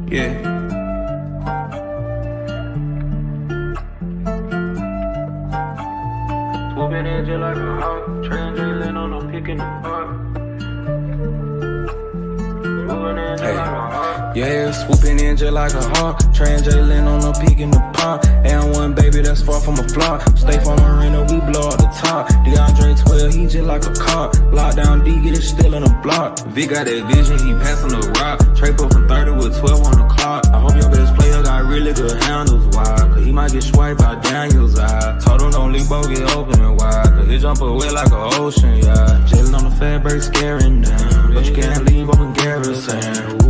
Yeah. Swooping in just like a hawk, translating on a pick in the park. Yeah, swooping in just like a hawk, translating on a peak in the pond. And one baby that's far from a flop. Stay from Marina, we blow out the top. DeAndre 12, he just like a cop. Lockdown D, get it still in the block. Vic got that vision, he passing the rock. Trade up from 30 with 12 on the clock. I hope your best player got really good handles, why? Cause he might get swiped by Daniel's eye. Told him don't leave both get open and wide. Cause he jump away like an ocean, yeah. Chillin' on the fat break, scaring them. But you can't leave open garrison.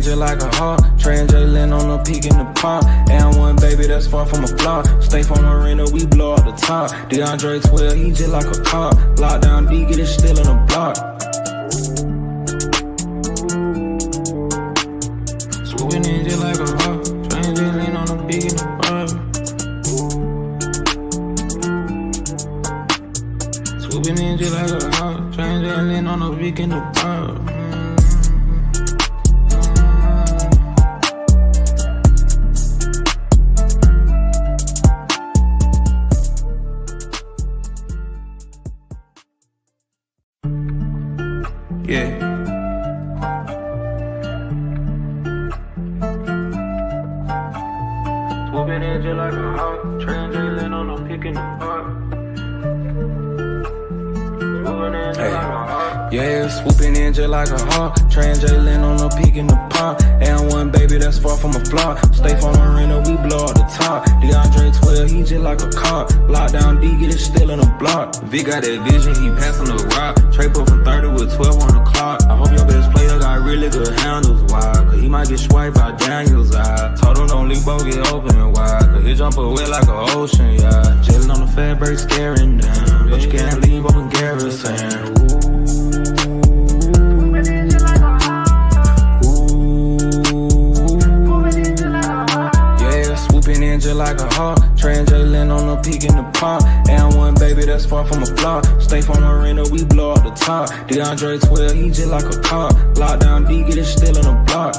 Just like a hawk, translating on a peak in the pond. And one baby that's far from a flop. Stay from Marina, we blow out the top. DeAndre 12, he just like a cop. Lockdown D, get it still in the block. Swooping in just like a hawk, translating on a peak in the pond. Swooping in just like a hawk, translating on a peak in the pond. Yeah. Swooping in just like a hawk, translating on a pick in the park. Yeah, swooping in just like a hawk, translating on a peak in the pond. And one baby that's far from a flop. Stay from Marina, we blow out the top. DeAndre 12, he just like a cop. Lockdown D, get it still in the block. Vic got that vision, he passing the rock. Trade up from 30 with 12 on the clock. I hope your best player got really good handles, why? Cause he might get swiped by Daniel's eye. Told him don't leave both get open and wide. Cause he jump away like an ocean, yeah. Chillin' on the fat break, scaring them. But you can't leave open garrison. Just like a hawk, translating on a peak in the pond. And one baby that's far from a flop. Stay from Marina, we blow out the top. DeAndre 12, he just like a cop. Lockdown D, get it still in the block.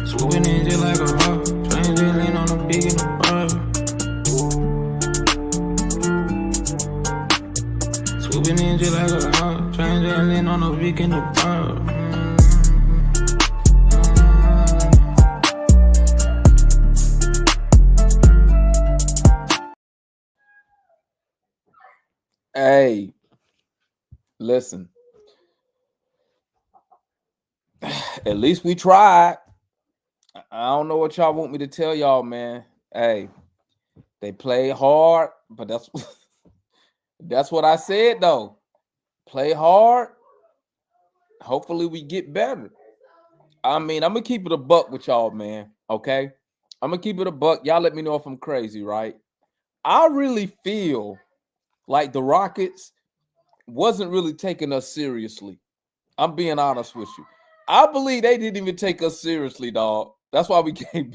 Swooping in just like a hawk, translating on a peak in the pond. Swooping in just like a hawk, translating on a peak in the pond. Hey, listen. At least we tried. I don't know what y'all want me to tell y'all, man. Hey, they played hard, but that's what I said though. Play hard. Hopefully we get better. I mean, I'm gonna keep it a buck with y'all, man. Okay, I'm gonna keep it a buck. Y'all let me know if I'm crazy, right? I really feel like the Rockets wasn't really taking us seriously. I'm being honest with you. I believe they didn't even take us seriously, dog. That's why we came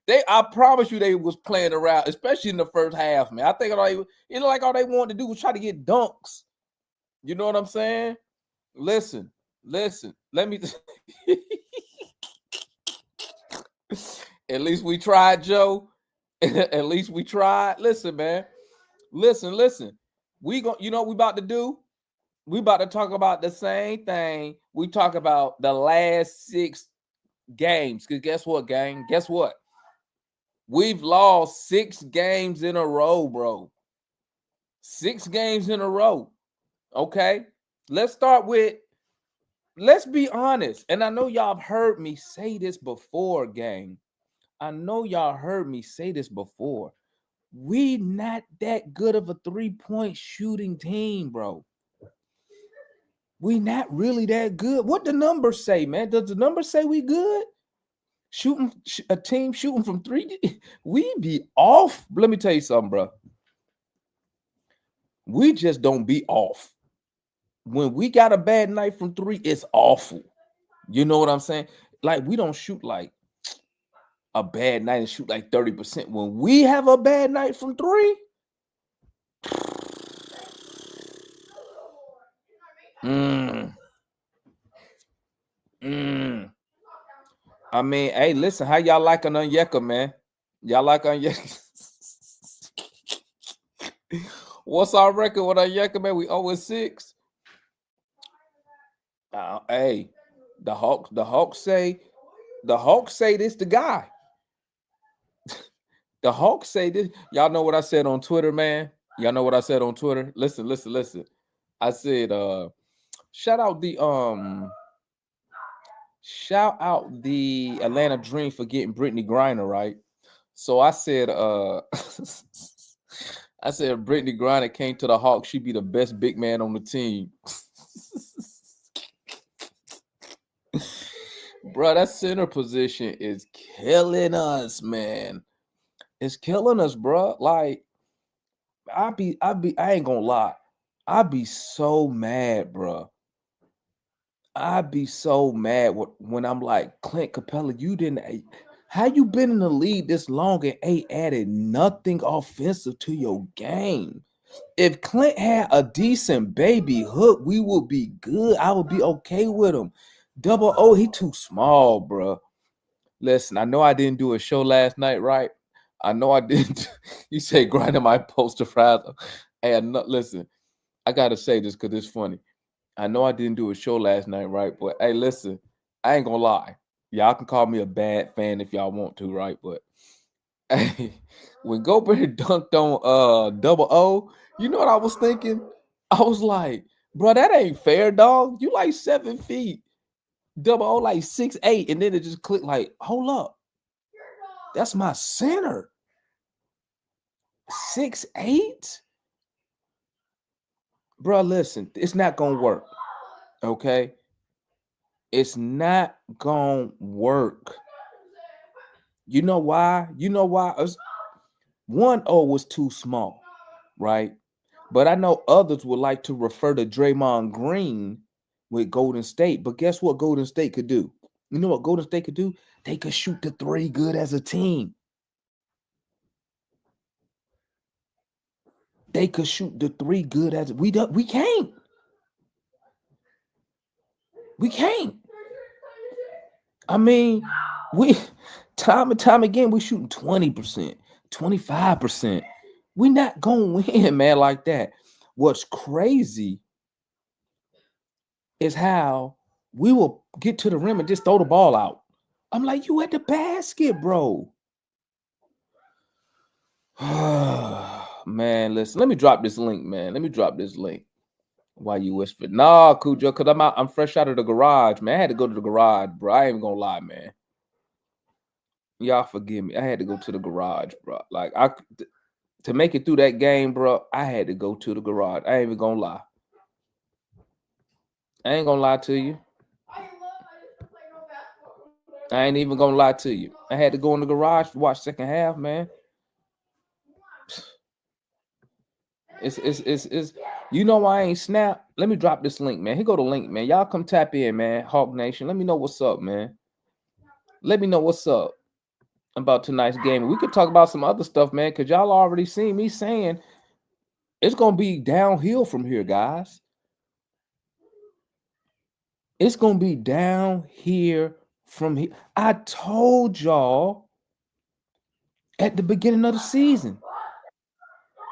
back. I promise you they was playing around, especially in the first half, man. I think like all they wanted to do was try to get dunks. You know what I'm saying? Listen. Let me At least we tried, Joe. At least we tried. Listen, man. Listen. We about to do? We about to talk about the same thing. We talk about the last 6 games. Because guess what, gang? Guess what? We've lost 6 games in a row, bro. 6 games in a row. Okay? Let's be honest. And I know y'all have heard me say this before, gang. I know y'all heard me say this before. We not that good of a 3-point shooting team, bro. We not really that good. What the numbers say, man? Does the numbers say we good? A team shooting from 3, we be off. Let me tell you something, bro. We just don't be off. When we got a bad night from 3, it's awful. You know what I'm saying? Like, we don't shoot like a bad night and shoot like 30%. When we have a bad night from three, I mean, hey, listen, how y'all like an Onyeka, man? Y'all like Onyeka? What's our record with Onyeka, man? We 0-6. Hey, the Hawks say this the guy. The Hawks say this. Y'all know what I said on Twitter, man. Y'all know what I said on Twitter. Listen. I said, shout out the Atlanta Dream for getting Brittany Griner, right? So I said, I said Brittany Griner came to the Hawks, she'd be the best big man on the team. Bro, that center position is killing us, man. It's killing us, bro. Like, I ain't gonna lie. I'd be so mad, bro. I'd be so mad when I'm like, Clint Capella, how you been in the league this long and ain't added nothing offensive to your game? If Clint had a decent baby hook, we would be good. I would be okay with him. Double O, he too small, bro. Listen, I know I didn't do a show last night, right? I know I didn't. You say grinding my poster fries. Hey, listen, I gotta say this because it's funny. I know I didn't do a show last night, right? But hey, listen, I ain't gonna lie. Y'all can call me a bad fan if y'all want to, right? But hey, when Gobert dunked on Double O, you know what I was thinking? I was like, bro, that ain't fair, dog. You like 7 feet. Double O like 6'8", and then it just clicked like, hold up. That's my center. 6'8"? Bro, listen, it's not gonna work. Okay. It's not gonna work. You know why? One O was too small, right? But I know others would like to refer to Draymond Green with Golden State. But guess what Golden State could do? You know what Golden State could do? They could shoot the three good as a team. They could shoot the three good as we can't. We can't. I mean, we time and time again we shooting 20%, 25%. We not gonna win, man, like that. What's crazy is how we will get to the rim and just throw the ball out. I'm like, you at the basket, bro. Man, listen, let me drop this link, man. Let me drop this link. Why you whisper? Nah, Cujo, because I'm fresh out of the garage, man. I had to go to the garage, bro. I ain't even gonna lie, man. Y'all forgive me. I had to go to the garage, bro. Like, to make it through that game, bro, I had to go to the garage. I ain't even gonna lie. I ain't gonna lie to you. I ain't even gonna lie to you. I had to go in the garage to watch second half, man. It's you know why I ain't snap. Let me drop this link, man. Here go the link, man. Y'all come tap in, man. Hawk Nation. Let me know what's up, man. Let me know what's up about tonight's game. We could talk about some other stuff, man, because y'all already seen me saying it's gonna be downhill from here, guys. It's gonna be down here from here. I told y'all at the beginning of the season.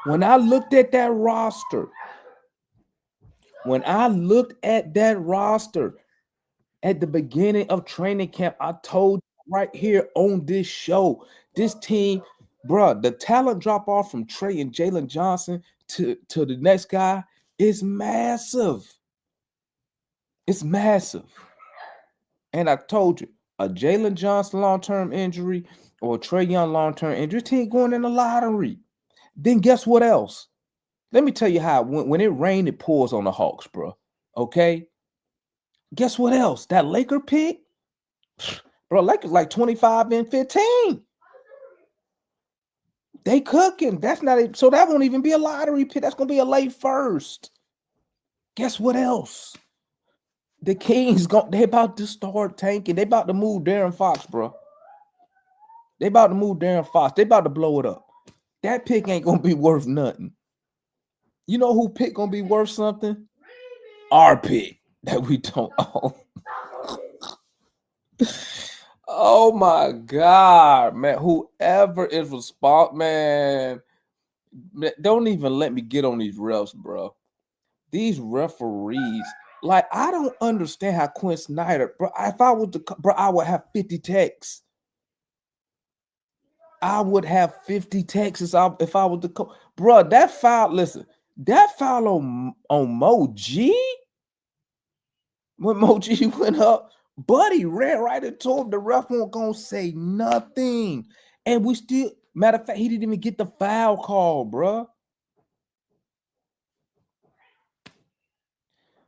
When I looked at that roster, at the beginning of training camp, I told you right here on this show, this team, bro, the talent drop off from Trey and Jalen Johnson to the next guy is massive. It's massive. And I told you, a Jalen Johnson long-term injury or a Trey Young long-term injury, team going in the lottery. Then guess what else? Let me tell you how when it rains, it pours on the Hawks, bro. Okay? Guess what else? That Laker pick, bro, Lakers like 25 and 15. They cooking. That's not so that won't even be a lottery pick. That's gonna be a late first. Guess what else? The Kings they about to start tanking. They about to move Darren Fox, bro. They about to move Darren Fox. They about to blow it up. That pick ain't gonna be worth nothing. You know who pick gonna be worth something? Our pick that we don't own. Oh my God, man. Whoever is responsible, man, don't even let me get on these refs, bro. These referees, like, I don't understand how Quinn Snyder, bro. If I was bro, I would have 50 texts. I would have 50 texts if I was the coach. Bro, that foul, listen, that foul on Mo G, when Mo G went up, Buddy ran right into him. The ref won't gonna say nothing. And we still, matter of fact, he didn't even get the foul call, bro.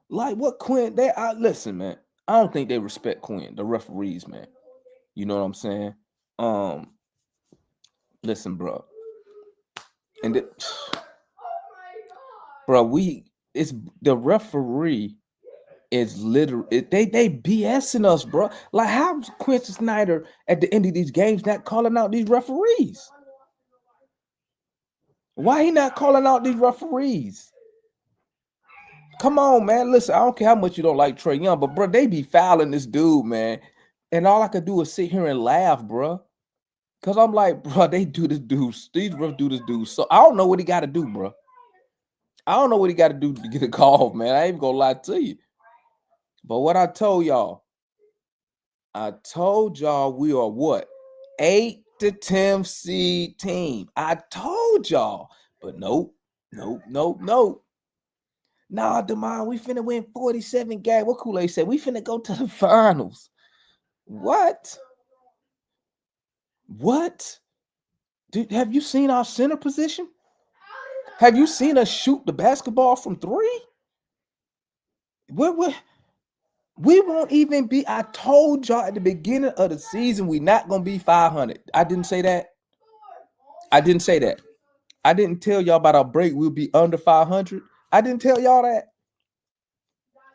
Like what Quinn, listen, man. I don't think they respect Quinn, the referees, man. You know what I'm saying? Listen, bro. And bro, it's the referee is literally they BSing us, bro. Like, how's Quentin Snyder at the end of these games not calling out these referees? Why he not calling out these referees? Come on, man. Listen, I don't care how much you don't like Trae Young, but bro, they be fouling this dude, man. And all I could do is sit here and laugh, bro. Cause I'm like, bro, they do this dude. These refs do this dude. So I don't know what he got to do, bro. I don't know what he got to do to get a call, man. I ain't gonna lie to you. But what I told y'all we are what? 8 to 10 seed team. I told y'all, but nope. Nah, Demond, we finna win 47 games. What Kool-Aid said? We finna go to the finals. What? Dude, have you seen our center position? Have you seen us shoot the basketball from 3? We won't even be. I told y'all at the beginning of the season we not gonna be 500. I didn't say that. I didn't tell y'all about our break. We'll be under 500. I didn't tell y'all that.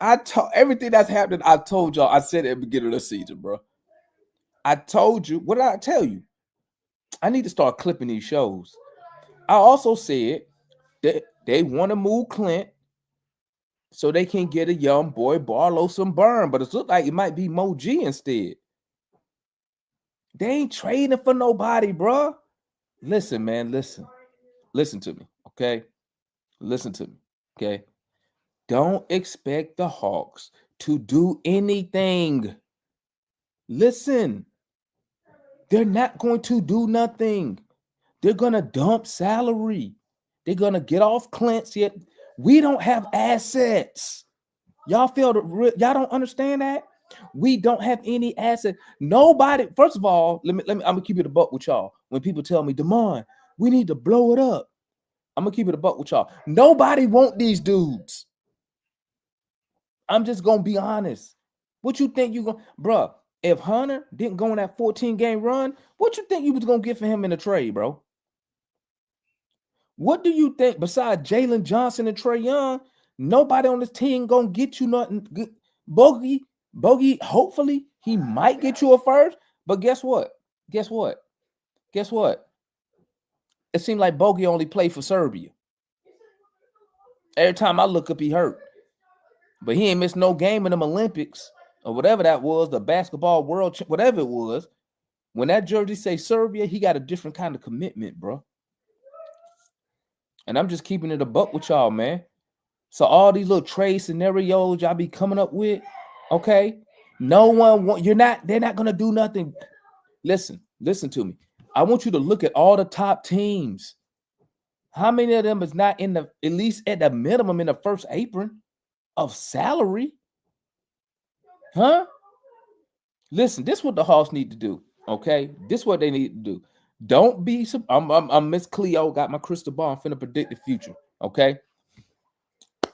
I told everything that's happening. I told y'all. I said at the beginning of the season, bro. I told you. What did I tell you? I need to start clipping these shows. I also said that they want to move Clint so they can get a young boy Barlow some burn, but it looks like it might be Mo G instead. They ain't trading for nobody, bro. Listen, man, listen to me, okay? Listen to me, okay? Don't expect the Hawks to do anything. Listen, they're not going to do nothing. They're gonna dump salary. They're gonna get off Clint. Yet we don't have assets. Y'all y'all don't understand that? We don't have any assets. Nobody. First of all, let me. I'm gonna keep it a buck with y'all. When people tell me, Demond, we need to blow it up, I'm gonna keep it a buck with y'all. Nobody want these dudes. I'm just gonna be honest. What you think you gonna, bro? If Hunter didn't go on that 14-game run, what you think you was gonna get for him in a trade, bro? What do you think besides Jalen Johnson and Trae Young? Nobody on this team gonna get you nothing good. Bogey, hopefully he might get you a first, but guess what? It seemed like Bogey only played for Serbia. Every time I look up, he hurt. But he ain't missed no game in them Olympics or whatever that was, the basketball world, whatever it was. When that jersey say Serbia, he got a different kind of commitment, bro. And I'm just keeping it a buck with y'all, man. So all these little trade scenarios y'all be coming up with, okay? No one they're not gonna do nothing. Listen to me. I want you to look at all the top teams. How many of them is not in the, at least at the minimum, in the first apron of salary? Huh? Listen, this is what the Hawks need to do. Okay, this is what they need to do. Don't be. I'm Miss Cleo. Got my crystal ball. I'm finna predict the future. Okay.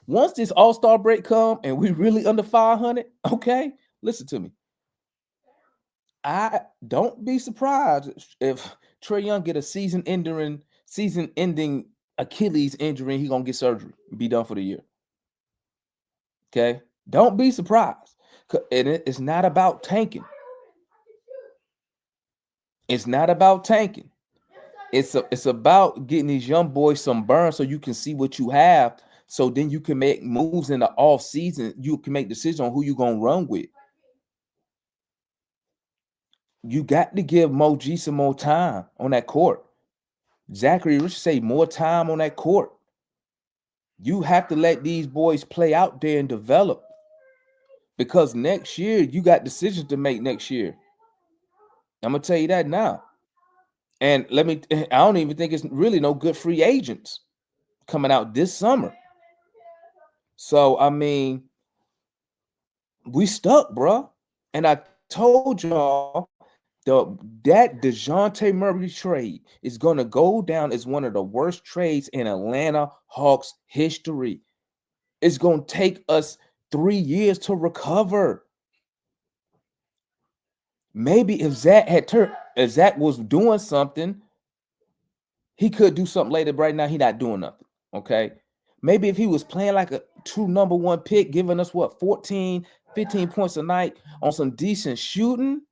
Once this All-Star break come and we really under 500, okay, listen to me. I don't be surprised if Trae Young get a season-ending Achilles injury and he gonna get surgery and be done for the year. Okay, don't be surprised. And it's not about tanking. It's not about tanking. It's about getting these young boys some burn so you can see what you have. So then you can make moves in the off season. You can make decisions on who you're gonna run with. You got to give Mo G some more time on that court. Zachary Rich say more time on that court. You have to let these boys play out there and develop. Because next year you got decisions to make next year. I'm gonna tell you that now. And I don't even think it's really no good free agents coming out this summer. So I mean, we stuck, bro. And I told y'all that DeJounte Murray trade is gonna go down as one of the worst trades in Atlanta Hawks history. It's gonna take us 3 years to recover. Maybe if Zach was doing something, he could do something later. But right now, he not doing nothing. Okay. Maybe if he was playing like a true number one pick, giving us 14, 15 points a night on some decent shooting,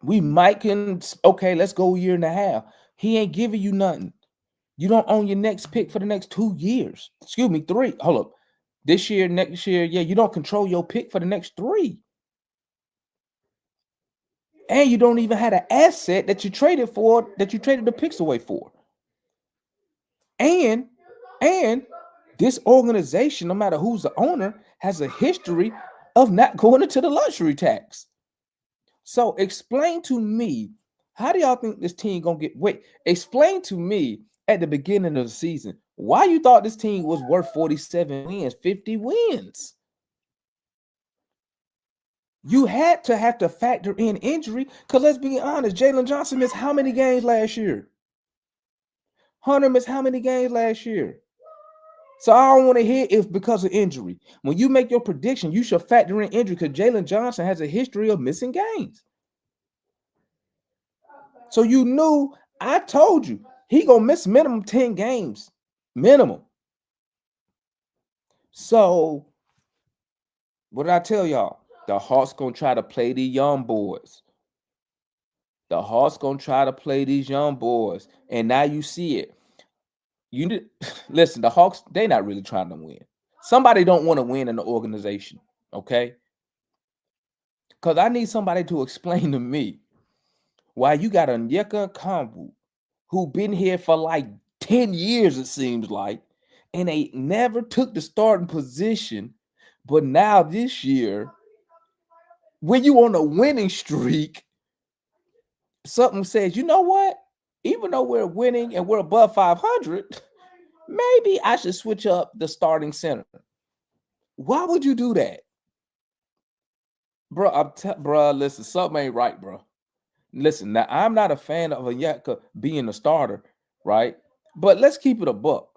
we might let's go a year and a half. He ain't giving you nothing. You don't own your next pick for the next 2 years. Excuse me, 3. Hold up. This year, next year, yeah, you don't control your pick for the next 3. And you don't even have an asset that you traded the picks away for. And this organization, no matter who's the owner, has a history of not going into the luxury tax. So explain to me, how do y'all think this team gonna explain to me at the beginning of the season why you thought this team was worth 47 wins, 50 wins. You had to have to factor in injury, because let's be honest, Jalen Johnson missed how many games last year? Hunter missed how many games last year? So I don't want to hear it's because of injury. When you make your prediction, you should factor in injury, because Jalen Johnson has a history of missing games. So you knew, I told you, he gonna miss minimum 10 games. Minimum. So what did I tell y'all? The Hawks gonna try to play the young boys. The Hawks gonna try to play these young boys. And now you see it. Listen, the Hawks, they not really trying to win. Somebody don't want to win in the organization, okay? Because I need somebody to explain to me why you got Onyeka Okongwu, who been here for like 10 years, it seems like, and they never took the starting position. But now this year, when you on a winning streak, something says, you know what? Even though we're winning and we're above 500, maybe I should switch up the starting center. Why would you do that? Bro, listen, something ain't right, bro. Listen, now I'm not a fan of Onyeka being a starter, right? But let's keep it a buck.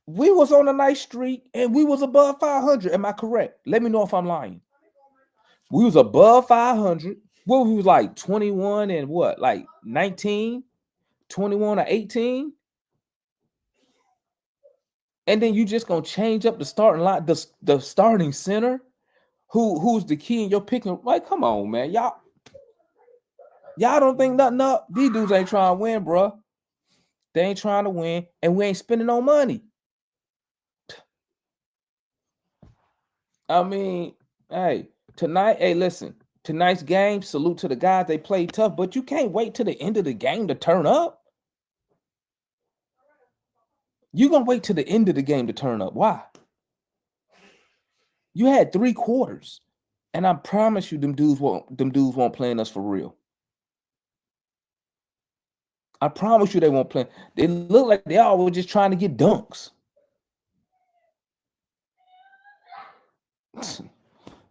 We was on a nice streak and we was above 500. Am I correct? Let me know if I'm lying. We was above 500. What, we was like 21 and what? Like 19, 21 or 18? And then you just gonna change up the starting line, the starting center, who's the key in your picking? Like, come on, man. Y'all don't think nothing up. These dudes ain't trying to win, bro. They ain't trying to win, and we ain't spending no money. I mean, hey, listen, tonight's game, salute to the guys. They played tough, but you can't wait till the end of the game to turn up. You're gonna wait till the end of the game to turn up. Why? You had 3 quarters, and I promise you, them dudes won't play in us for real. I promise you they won't play. They look like they all were just trying to get dunks.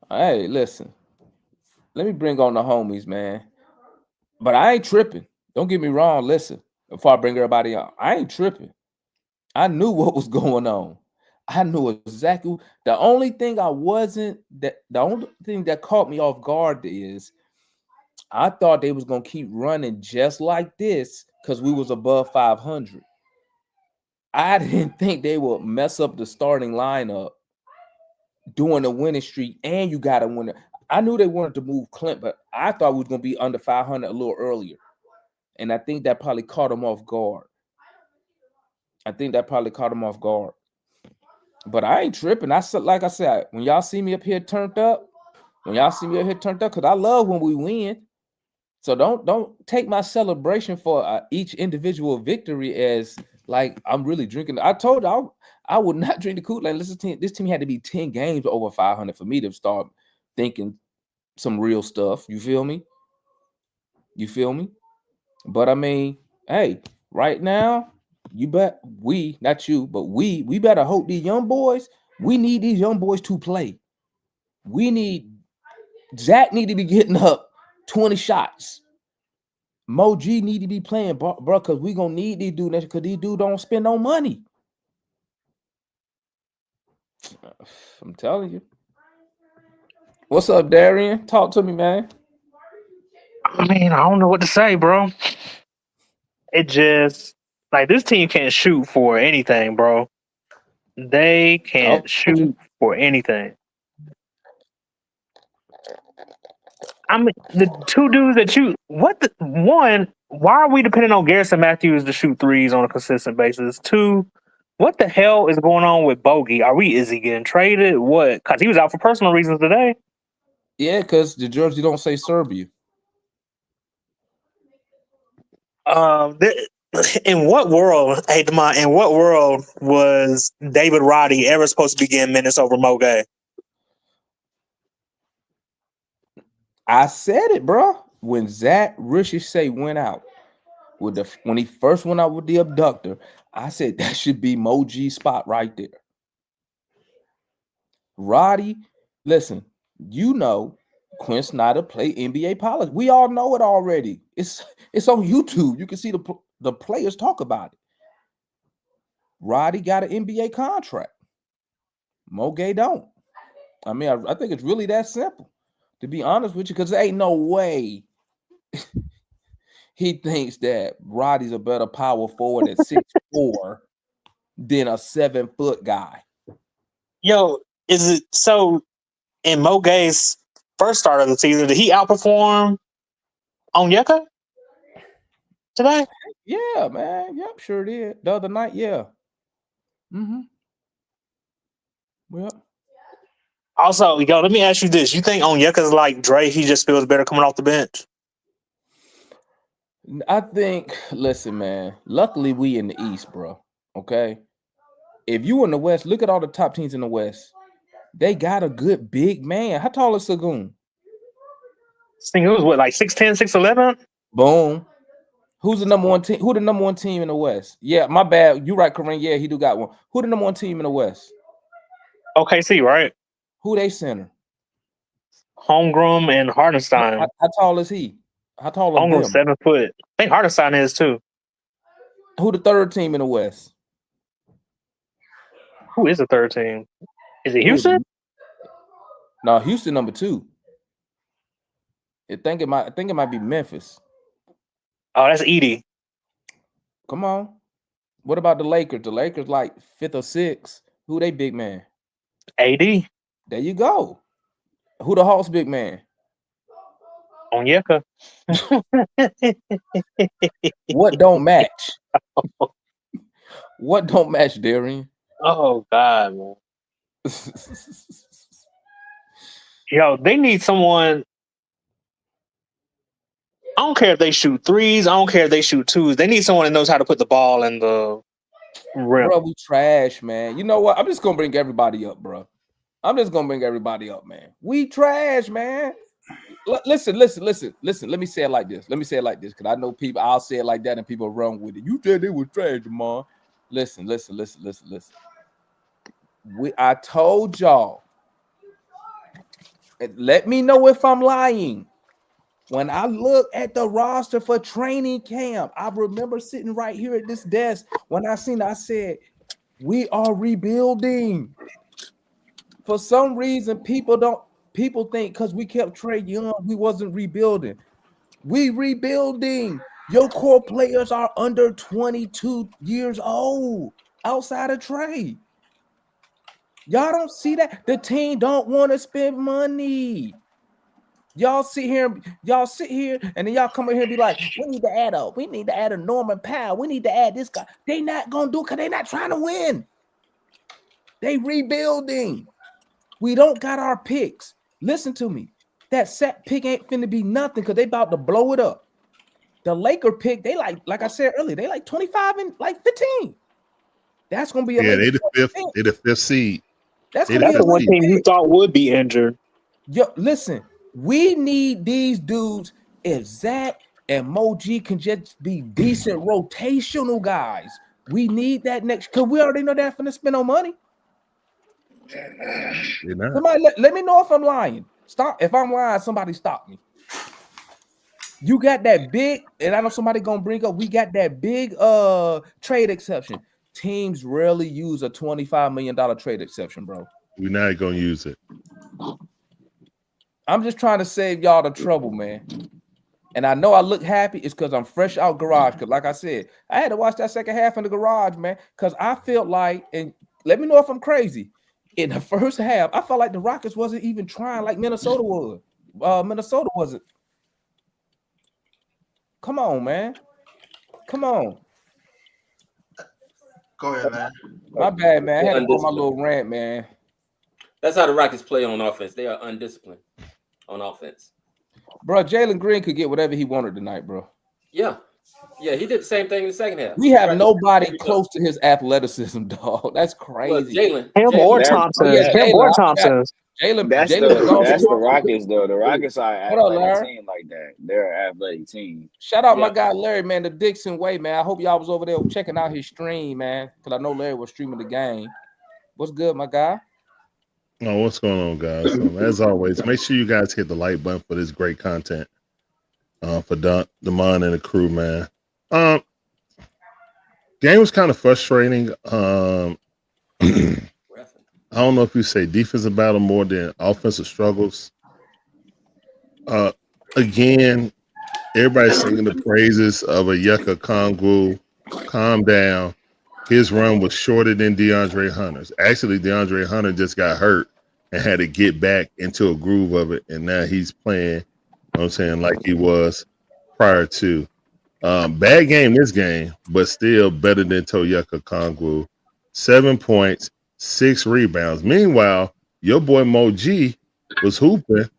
Hey, listen. Let me bring on the homies, man. But I ain't tripping. Don't get me wrong. Listen, before I bring everybody on, I ain't tripping. I knew what was going on. I knew exactly. The only thing that caught me off guard is I thought they was gonna keep running just like this because we was above 500. I didn't think they would mess up the starting lineup during the winning streak, and you got to win. I knew they wanted to move Clint, but I thought we was gonna be under 500 a little earlier, and I think that probably caught him off guard. But I ain't tripping. I said, like I said, when y'all see me up here turned up, because I love when we win. So don't take my celebration for each individual victory as like I'm really drinking. I told you I would not drink the Kool-Aid. This team had to be 10 games over 500 for me to start thinking some real stuff. You feel me? But I mean, hey, right now, not you, but we better hope these young boys. We need these young boys to play. Zach need to be getting up 20 shots. Mo G need to be playing, bro, because we gonna need these dudes because these dudes don't spend no money. I'm telling you. What's up, Darian? Talk to me, man. I mean, I don't know what to say, bro. It just like this team can't shoot for anything, bro. They can't shoot for anything. I mean, the two dudes that shoot. Why are we depending on Garrison Matthews to shoot threes on a consistent basis? Two, what the hell is going on with Bogey? Is he getting traded? What? Because he was out for personal reasons today. Yeah, because the jersey don't say Serbia. In what world, hey Demont, in what world was David Roddy ever supposed to be getting minutes over Mo Gay? I said it, bro. When Zach Ricochet went out when he first went out with the abductor, I said that should be Mo G's spot right there. Roddy, listen, you know Quinn Snyder play NBA politics. We all know it already. It's on YouTube. You can see the players talk about it. Roddy got an NBA contract. Mo Gay don't. I mean, I think it's really that simple, to be honest with you, because there ain't no way he thinks that Roddy's a better power forward at 6'4" than a 7-foot guy. Yo, is it so? In Mo Gay's first start of the season, did he outperform Onyeka today? Yeah, man. Yep, sure did. The other night, yeah. Well. Also, yo, let me ask you this: you think Onyeka's like Dre? He just feels better coming off the bench. I think. Listen, man. Luckily, we in the East, bro. Okay. If you in the West, look at all the top teams in the West. They got a good big man. How tall is Sagoon? I think it was what, like 6'10", 6'11"? Boom. Who's the number one team? Who the number one team in the West? Yeah, my bad. You right, Kareem. Yeah, he do got one. Who the number one team in the West? OKC, right? Who they center? Holmgren and Hartenstein. How tall is he? How tall are Holmgren's 7 foot. I think Hartenstein is too. Who the third team in the West? Who is the third team? Is it Houston? No, Houston number 2. I think it might be Memphis. Oh, that's Edie. Come on. What about the Lakers? The Lakers like 5th or 6th. Who they big man? AD. There you go. Who the Hawks big man? Onyeka. What don't match? What don't match, Darian? Oh God, man. Yo, they need someone. I don't care if they shoot threes. I don't care if they shoot twos. They need someone that knows how to put the ball in the rim. Bro, we trash, man. You know what? I'm just gonna bring everybody up, bro. We trash, man. Listen. Let me say it like this. Because I know people. I'll say it like that, and people run with it. You said they were trash, Jamar. Listen. I told y'all. And let me know if I'm lying. When I look at the roster for training camp, I remember sitting right here at this desk. When I said, we are rebuilding. For some reason, people think because we kept Trae Young, we wasn't rebuilding. We rebuilding. Your core players are under 22 years old outside of Trae. Y'all don't see that? The team don't want to spend money. Y'all sit here, and then y'all come in here and be like, we need to add a Norman Powell. We need to add this guy. They not gonna do it because they not trying to win. They rebuilding. We don't got our picks. Listen to me. That set pick ain't finna be nothing because they about to blow it up. The Laker pick, they like I said earlier, they like 25 and like 15. That's gonna be a they the fifth seed. That's the one team you thought would be injured. Yo, listen, we need these dudes. If Zach and Moji can just be decent rotational guys, we need that next because we already know they're finna spend on money. Somebody let me know if I'm lying. Stop. If I'm lying, somebody stop me. You got that big, and I know somebody gonna bring up. We got that big trade exception. Teams rarely use a $25 million trade exception, bro. We're not gonna use it. I'm just trying to save y'all the trouble, man. And I know I look happy. It's because I'm fresh out garage. Because, like I said, I had to watch that second half in the garage, man. Because I felt like, and let me know if I'm crazy. In the first half, I felt like the Rockets wasn't even trying like Minnesota was. Minnesota wasn't. Come on, man. Come on. Go ahead, man. My bad, man. I had to go my little rant, man. That's how the Rockets play on offense. They are undisciplined on offense. Bro, Jalen Green could get whatever he wanted tonight, bro. Yeah. Yeah, he did the same thing in the second half. We have nobody close to his athleticism, dog. That's crazy. Jalen. Him or Thompson. Jalen. That's the Rockets, though. The Rockets are an athletic team like that. They're an athletic team. Shout out my guy Larry, man, the Dixon way, man. I hope y'all was over there checking out his stream, man, because I know Larry was streaming the game. What's good, my guy? Oh, what's going on, guys? As always, make sure you guys hit the like button for this great content. For Damon and the crew, man. Game was kind of frustrating. I don't know if you say defensive battle more than offensive struggles. Again, everybody's singing the praises of a Yucca Kongwu. Calm down. His run was shorter than DeAndre Hunter's. Actually, DeAndre Hunter just got hurt and had to get back into a groove of it, and now he's playing, you know what I'm saying, like he was prior to. Bad game this game, but still better than Toyeka Kongwu. 7 points, 6 rebounds. Meanwhile, your boy Mo G was hooping,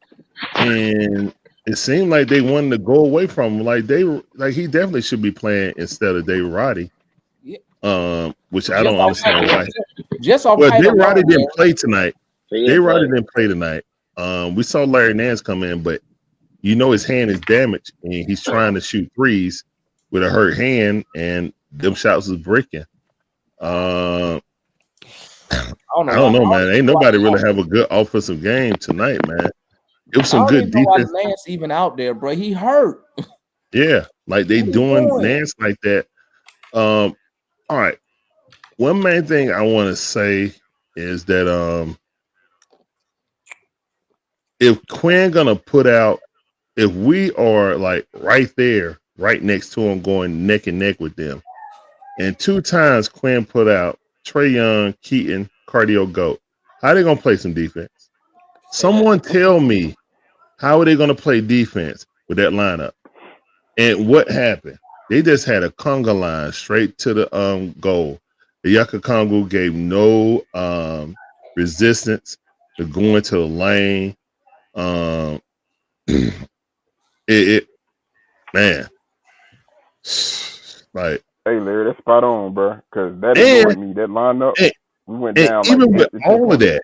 and it seemed like they wanted to go away from him. Like he definitely should be playing instead of David Roddy. Which I don't understand why. David Roddy didn't play tonight. David Roddy didn't play tonight. We saw Larry Nance come in, but you know his hand is damaged, and he's trying to shoot threes with a hurt hand, and them shots was breaking. I don't know, man. Ain't nobody really have a good offensive game tonight, man. It was some good defense. Nance even out there, bro. He hurt. Yeah, like they doing Nance like that. All right. One main thing I want to say is that if Quinn gonna put out, if we are like right there, right next to him, going neck and neck with them, and 2 times Quinn put out Trae Young, Keaton, Cardio Goat, how they gonna play some defense? Someone tell me, how are they gonna play defense with that lineup? And what happened? They just had a conga line straight to the goal. The Yucca Kongwu gave no resistance to go into the lane. Man, like, hey Larry, that's spot on, bro. Because that annoyed me. That lineup, we went down. Even with all of that,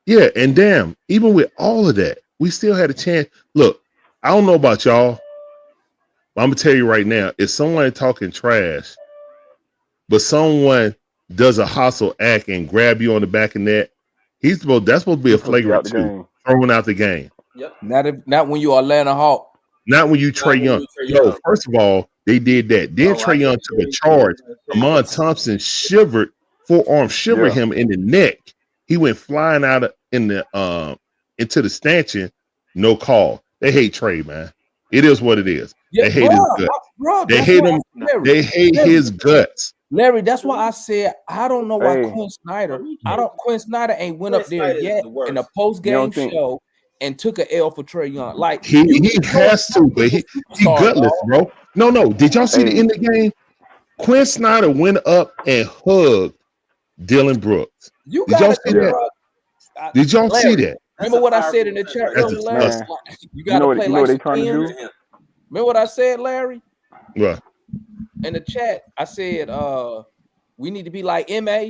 yeah, and damn, even with all of that, we still had a chance. Look, I don't know about y'all. I'm gonna tell you right now, if someone talking trash, but someone does a hostile act and grab you on the back of that, that's supposed to be a flagrant 2, throwing out the game. Yep. Not when you Atlanta Hawk. Not when you Trae Young. No, first of all, they did that. Then Trae Young took a charge. Amon Thompson forearm shivered him in the neck. He went flying out into the stanchion. No call. They hate Trae, man. It is what it is. They hate his guts. They hate him. They hate his guts. Larry, that's why I said I don't know why Quinn Snyder ain't went up there yet in the post game show and took an L for Trae Young. Like he has to, but he gutless, bro. No. Did y'all see the end of the game? Quinn Snyder went up and hugged Dylan Brooks. Did y'all see that? Did y'all see that? Remember what I said in the chat earlier, Larry? You got to play like they trying to do. Remember what I said, Larry? What? In the chat, I said we need to be like MA,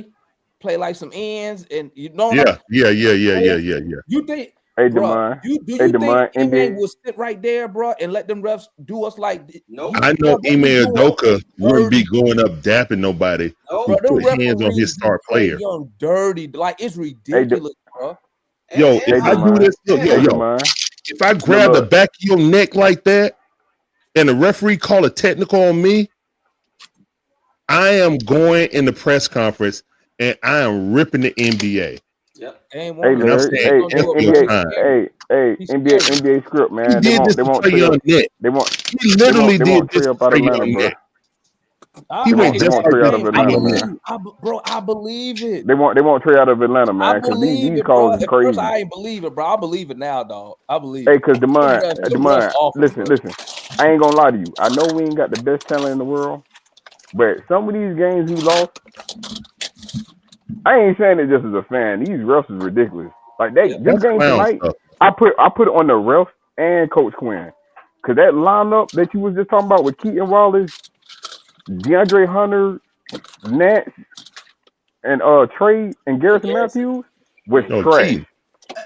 play like some ends, and you know. Yeah. You think? Hey, bro, do you think Ime will sit right there, bro, and let them refs do us like? No, I know Ime Udoka wouldn't be going up dapping nobody who put hands on his star player. Young dirty, like it's ridiculous, bro. Yo, if I do this, if I grab the back of your neck like that, and the referee call a technical on me, I am going in the press conference and I am ripping the NBA. Yep. NBA script, man. They won't He literally did this up out of Atlanta, bro. He went just Trey out of Atlanta, man. Bro, I believe it. They won't Trey out of Atlanta, man. Because these calls is crazy. I ain't believe it, bro. I believe it now, dog. I believe it. Hey, because Demond, listen. I ain't gonna lie to you. I know we ain't got the best talent in the world, but some of these games we lost, I ain't saying it just as a fan. These refs is ridiculous. Like this game tonight, I put it on the refs and Coach Quinn. Cause that lineup that you was just talking about with Keaton Wallace, DeAndre Hunter, Nance, and Trey and Garrison Matthews was trash.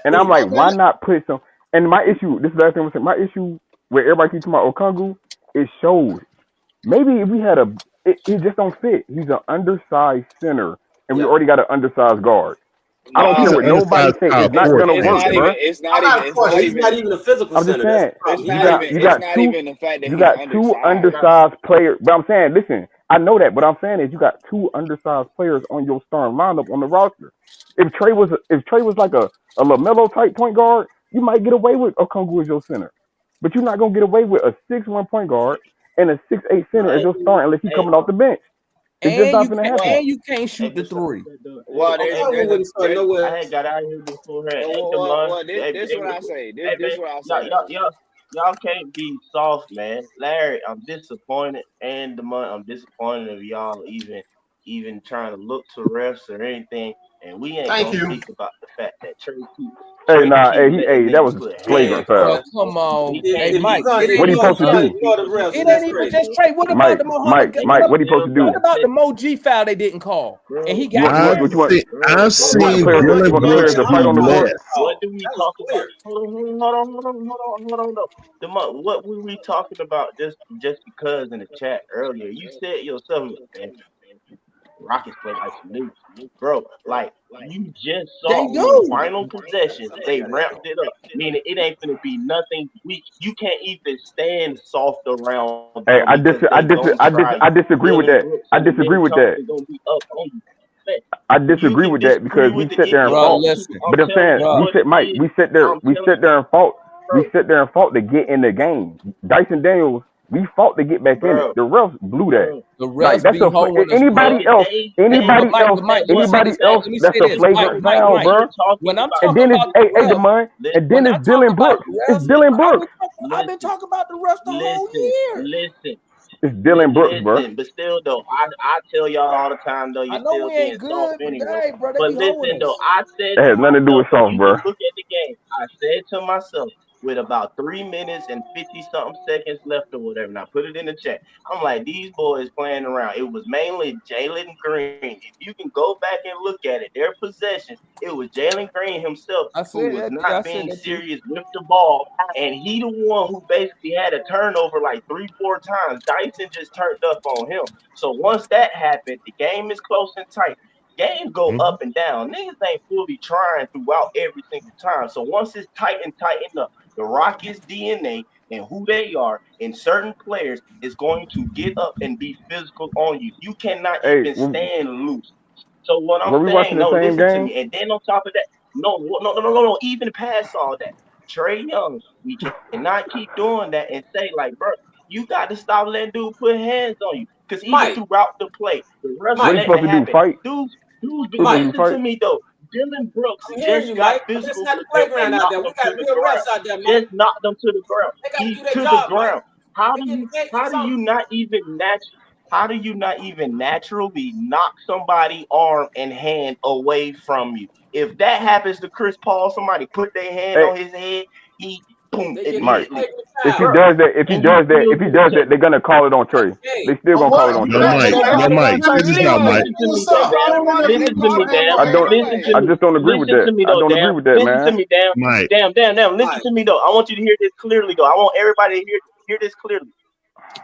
And I'm like, why not put some? And my issue, this is the last thing I'm saying. My issue with everybody keeps talking about Okongwu, it shows. Maybe if we had it just don't fit. He's an undersized center, and we already got an undersized guard. I don't care what nobody thinks. It's not gonna work, bro. It's not even a physical center. I'm just saying, you got two undersized players. But I'm saying, listen, I know that, but I'm saying is you got two undersized players on your starting lineup on the roster. If Trey was like a LaMelo type point guard, you might get away with Okongwu as your center. But you're not gonna get away with a 6'1" point guard and a 6'8" center as your starter unless he's coming off the bench. It's just not gonna happen. And you can't shoot the three. Well, I ain't got out here before. This what I say. This what I say. Y'all can't be soft, man. Larry, I'm disappointed, and I'm disappointed of y'all even trying to look to refs or anything. And we ain't gonna speak about the fact that Trey that was flagrant foul. Come on, hey Mike. What are you supposed to do? It ain't even just Trey. What about the Muhammad? Mike, what are you supposed to do? What about the Mo G foul they didn't call? And he got. I've seen Dylan Brooks to fight on the board. What do we talk about? Hold on. What were we talking about just because in the chat earlier? You said yourself, Rockets play like some news, bro. Like you just saw the final possession, they ramped it up. Meaning it ain't gonna be nothing weak. You can't even stand soft around. Hey, I disagree with that. I disagree with that. I disagree with that because we sit there and fought. But I'm saying we sit there and fought. We sit there and fought to get in the game. Dyson Daniels. We fought to get back in it. The refs blew that. The refs anybody else, that's a flagrant foul, bro. When I'm talking and then it's Dylan Brooks. It's Dylan Brooks. I've been talking about the refs the whole year. Listen. It's Dylan Brooks, bro. But still, though, I tell y'all all the time, though, you still being soft anyway. But listen, though, I said it has nothing to do with soft, bro. Look at the game. I said to myself, with about 3 minutes and 50-something seconds left or whatever. And I put it in the chat. I'm like, these boys playing around. It was mainly Jalen Green. If you can go back and look at it, their possession, it was Jalen Green himself who was not being serious with the ball. And he the one who basically had a turnover like 3-4 times. Dyson just turned up on him. So once that happened, the game is close and tight. Games go up and down. Niggas ain't fully trying throughout every single time. So once it's tighten up, the Rockets' DNA and who they are and certain players is going to get up and be physical on you. You cannot even stand loose. So what I'm saying, listen to me. And then on top of that, no, even past all that, Trae Young, we cannot keep doing that and say like, bro, you got to stop letting dude put hands on you. Because even throughout the play, the rest what are you supposed to do? Fight? Dudes, listen to me though. Dylan Brooks I'm hearing you, Mike. But that's not the playground out there. We got real refs out there, Mike. Just knocked them to the ground. They got to He's do their to job, the ground. Mike. How do you not even naturally knock somebody's arm and hand away from you? If that happens to Chris Paul, somebody put their hand on his head, he boom Mike, immediately. if he does that, they're gonna call it on Trey. They still gonna call it on Trey. No, Mike. Check this out, Mike. Listen to me, damn. I just don't agree with that. I don't agree with that, man. Listen to me, damn. Mike. Damn. Listen to me though. I want you to hear this clearly though. I want everybody to hear this clearly.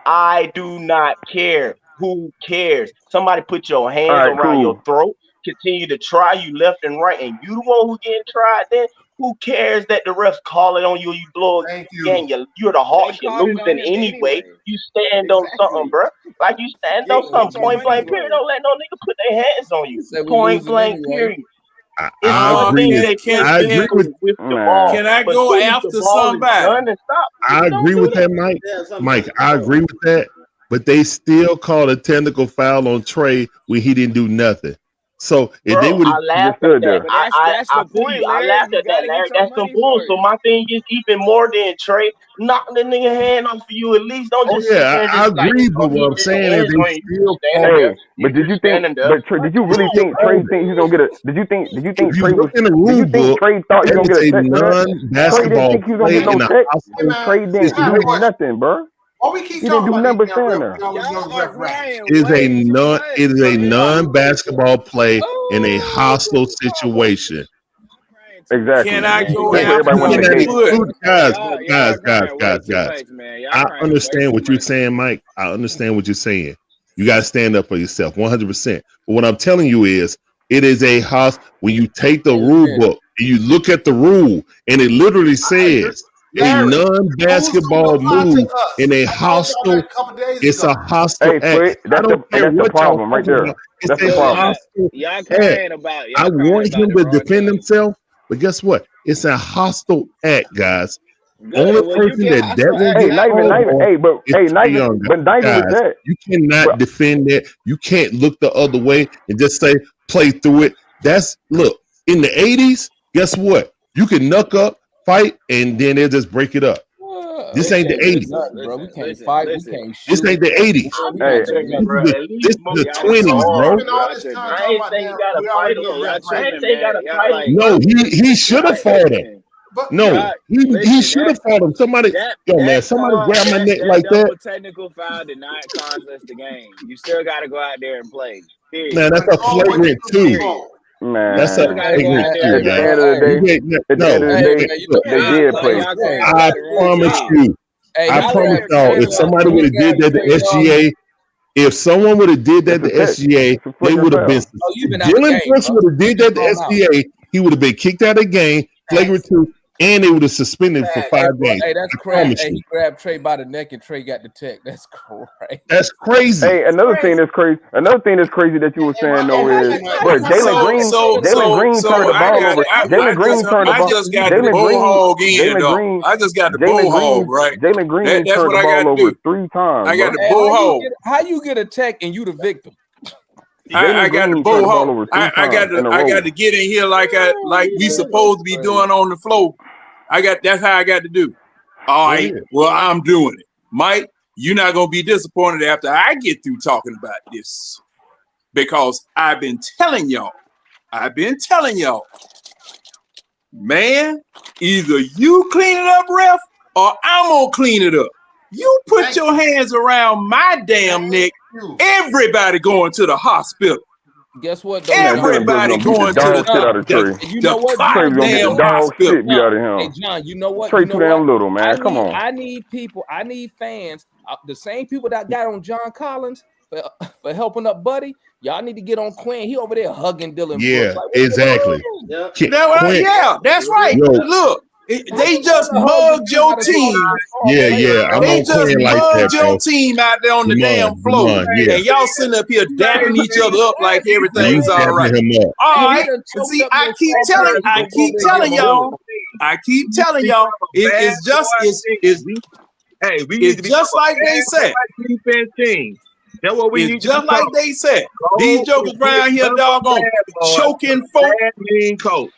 I do not care. Who cares? Somebody put your hands around your throat. Continue to try you left and right, and you the one who getting tried. Then who cares that the refs call it on you? You blow a game. You're the Hawks. You're losing anyway. You stand on something, bro. Like you stand on something. Point blank. Period. Don't let no nigga put their hands on you. Point blank. Period. I agree with the ball. Can I go after somebody? I agree with that, Mike. Mike, I agree with that. But they still called a technical foul on Trey when he didn't do nothing. So if they would have laughed at that, I laughed at that, Larry. That's some bull. So my thing is even more than Trey, knock the nigga hand off for you at least. Don't just I agree, but what I'm saying is they still but did you think? But Trey, did you really think Trey he's gonna get a? Did you think Trey was in the rule book? Trey thought he was gonna get a non-basketball play in the hospital. Trey didn't do nothing, bro. He didn't do nothing but stand there. It is a non-basketball play in a hostile situation. Exactly. Can I go guys? I understand what you're saying, Mike. I understand what you're saying. You got to stand up for yourself 100%. But what I'm telling you is, it is a house. When you take the rule book and you look at the rule, and it literally says a non-basketball move in a hostile. It's a hostile act. That's the problem right there. That's the problem. I want him to defend himself, but guess what? It's a hostile act, guys. Only person that will get you cannot defend that. You can't look the other way and just say play through it. Look in the 80s. Guess what? You can knuck up, fight, and then they'll just break it up. This ain't the 80s, bro. We can't fight. We can't shoot. This ain't the 80s. This is the 20s, bro. I ain't saying you gotta fight him. I ain't saying you gotta fight him. No, he should have fought him. No, he should have fought him. Somebody grab my neck like that. Technical foul did not cost us the game. You still got to go out there and play. Period. Man, that's a flagrant too. Man, that's a flagrant too. At the end of the day, they did play. I promise you. I promise y'all, if somebody would have did that to SGA, if someone would have did that to SGA, they would have been. Dylan Brooks would have did that to SGA. He would have been kicked out of the game, flagrant 2, and they would have suspended for 5 games. Hey, that's crazy. Hey, he grabbed Trey by the neck and Trey got the tech. That's crazy. That's crazy. Hey, another thing that's crazy that you were saying though is, but Jalen Green turned the ball over. Jalen Green turned the ball. I just got the bull hog in though. I just got the bull hog, right? Jalen Green turned the ball over 3 times. I got the bull hog. How you get a tech and you the victim? I got the bull hog. I got to get in here like we supposed to be doing on the floor. That's how I got to do. All right. Well, I'm doing it. Mike, you're not gonna be disappointed after I get through talking about this. Because I've been telling y'all, man, either you clean it up, ref, or I'm gonna clean it up. You put your hands around my damn neck, everybody going to the hospital. Guess what? Everybody going to the you know what? Damn hospital. Hey, John, you know what? Trey too damn little, man. Come on. I need fans, the same people that got on John Collins for helping up Buddy. Y'all need to get on Quinn. He over there hugging Dylan. Yeah, Brooks. exactly. Yeah, that's right. Look. They just mugged your team. Yeah. They just mugged your team out there on the damn floor. And y'all sitting up here dapping each other up like everything's all right. All right. See, I keep telling y'all. It's just like they said. Defense team. That's what we need. Just like they said, these jokers around here, doggone choking folk. Mean coach.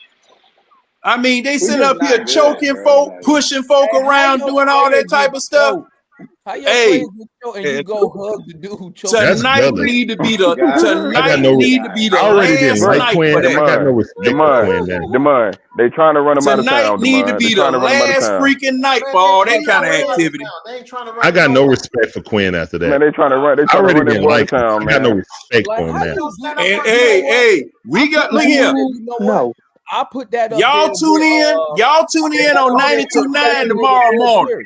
I mean, they sitting up here choking folk, pushing folk around, doing all that type of stuff. Hey, and you go hug the dude who choked. Tonight need to be the last night for that. I got no respect for Quinn. Demar, they trying to run him out of town. Tonight need to be the last freaking night for all that kind of activity. I got no respect for Quinn after that. Man, they trying to run. They trying to run him out of town, man. I got no respect for him now. And hey, we got look here. No. I put that up. Y'all tune in. Y'all tune in on 92.9 tomorrow morning.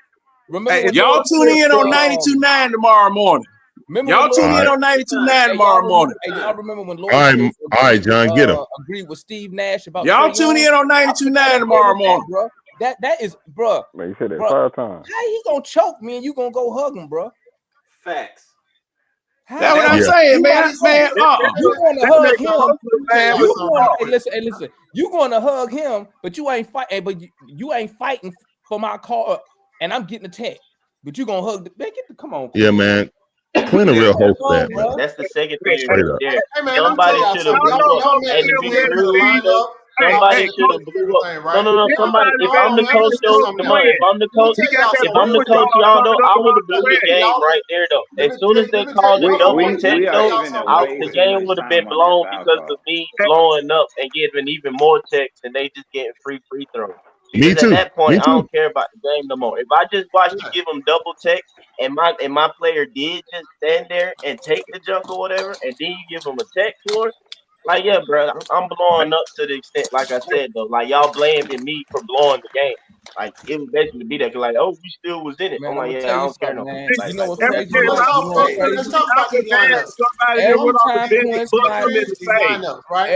Remember, y'all tune in on 92.9 tomorrow morning. Y'all tune in on 92.9 tomorrow morning. Hey, y'all remember when Lloyd all right, John, get him. Agreed with Steve Nash about y'all tune in on 92.9 tomorrow morning, bro. That is, bro. Man, you said that 5 times. How he gonna choke me and you gonna go hug him, bro? Facts. That's what I'm saying, man. You want to hug him? Listen. You going to hug him, but you ain't fighting. But you ain't fighting for my car, and I'm getting attacked. But you gonna hug the man? Come on. Yeah, man. Quinn a real host for that, man. That's the second thing right there. Somebody should have blew up. And to be true, somebody should have blew up. No. Somebody. If I'm the coach, though, if I'm the coach, y'all know I would have blew the game right there, though. As soon as they called the double tech, though, the game would have been blown because of me blowing up and getting even more checks, and they just getting free throws. Me too. At that point, I don't care about the game no more. If I just watch you give them double tech, and my player did just stand there and take the junk or whatever, and then you give them a tech for it, like, yeah, bro, I'm blowing up to the extent, like I said, though, like y'all blaming me for blowing the game. Like, it was basically be that, like, oh, you still was in it. Man, I'm like, yeah, I don't care no more. Like, you know what's crazy?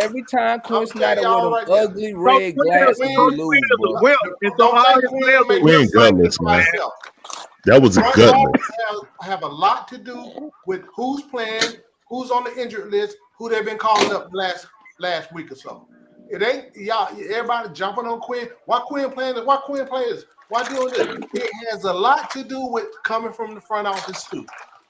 Every time Quinn Snyder with an ugly red glasses, you lose, bro. Quinn gutless, man. That was a gutless. Have a lot to do with who's playing, who's on the injured list, who they've been calling up last week or so. It ain't y'all. Everybody jumping on Quinn. Why Quinn playing this? Why Quinn players? Why doing this? It has a lot to do with coming from the front office too.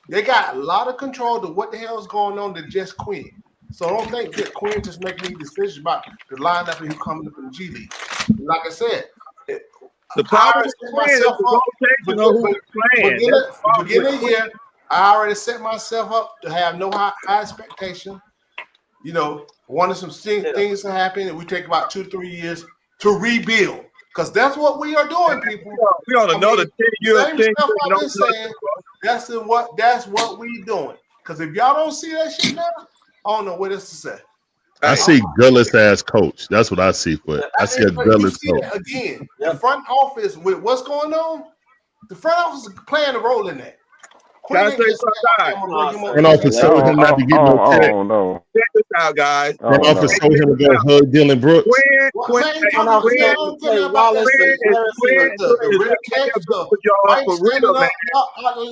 They got a lot of control to what the hell is going on to just Quinn. So don't think that Quinn just making these decisions about the lineup and who coming up in the G League. Like I said, the power is myself up. Beginning of the year, I already set myself up to have no high expectation. You know, wanted some things to happen, and we take about 2 to 3 years to rebuild, because that's what we are doing, people. We on another 10 years. Same stuff I've been saying. That's what we doing. Because if y'all don't see that shit now, I don't know what else to say. I see gutless ass coach. That's what I see for it. I see a gutless coach. Again, the front office with what's going on, the front office is playing a role in that. Front office told him not to get no check. No. Check this out, guys. Front office told him to go hug Dylan Brooks.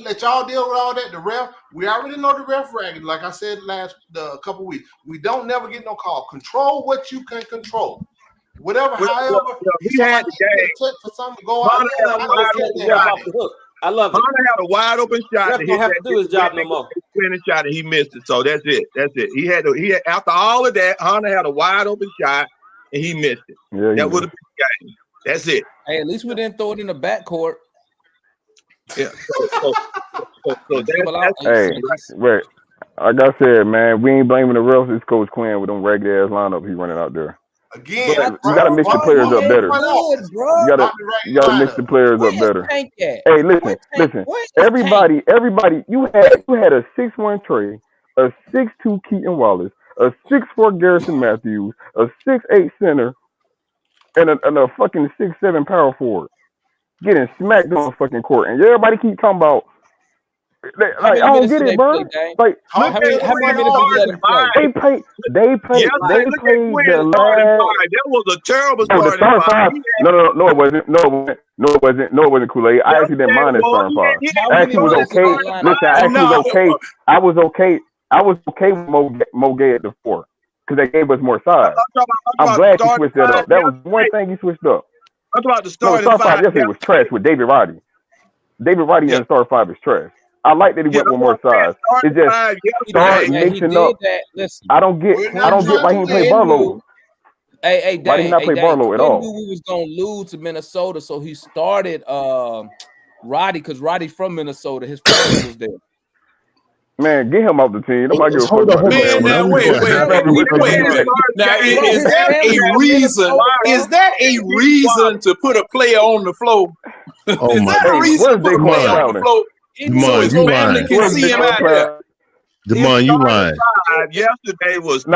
Let y'all deal with all that. The ref, we already know the ref ragged. Like I said a couple weeks, we don't never get no call. Control what you can control. Whatever, however, he had the game for something to go out. I love it. Hunter had a wide open shot. He have to do his job no more. Shot and he missed it. So that's it. He had after all of that, Hunter had a wide open shot and he missed it. Yeah, that would have been the game. That's it. Hey, at least we didn't throw it in the backcourt. Yeah. Hey, wait. Like I said, man, we ain't blaming the refs. It's Coach Quinn with them regular ass lineup he running out there. Again, you gotta mix the players up better. You gotta mix the players up better. Hey, listen. Everybody. You had a 6'1" Trey, a 6'2" Keaton Wallace, a 6'4" Garrison Matthews, a 6'8" center, and a fucking 6'7" power forward getting smacked on the fucking court. And everybody keep talking about. I don't get it, bro. Like, how many minutes did you let him play? They played the last. That was a terrible starting five. No, it wasn't. No, it wasn't Kool-Aid. I actually didn't mind that starting five. I actually was okay. Listen, I actually was okay. I was okay. I was okay with Mo Gay at the 4 because they gave us more size. I'm glad you switched that up. That was one thing you switched up. I'm about the starting five. Yesterday was trash with David Roddy. David Roddy in the starting 5 is trash. I like that he went with more size. It's just start mixing up. I don't get why he didn't play Barlow. Hey, why did he not play Barlow at all? We was gonna lose to Minnesota, so he started Roddy, because Roddy from Minnesota. His family was there. Man, get him off the team. Nobody give a fuck about man, now, wait. Now, is that a reason? Is that a reason to put a player on the floor? Oh is my that a reason to put a player on the floor? So his family can see him out there. Demond, you lying. Yesterday was listen,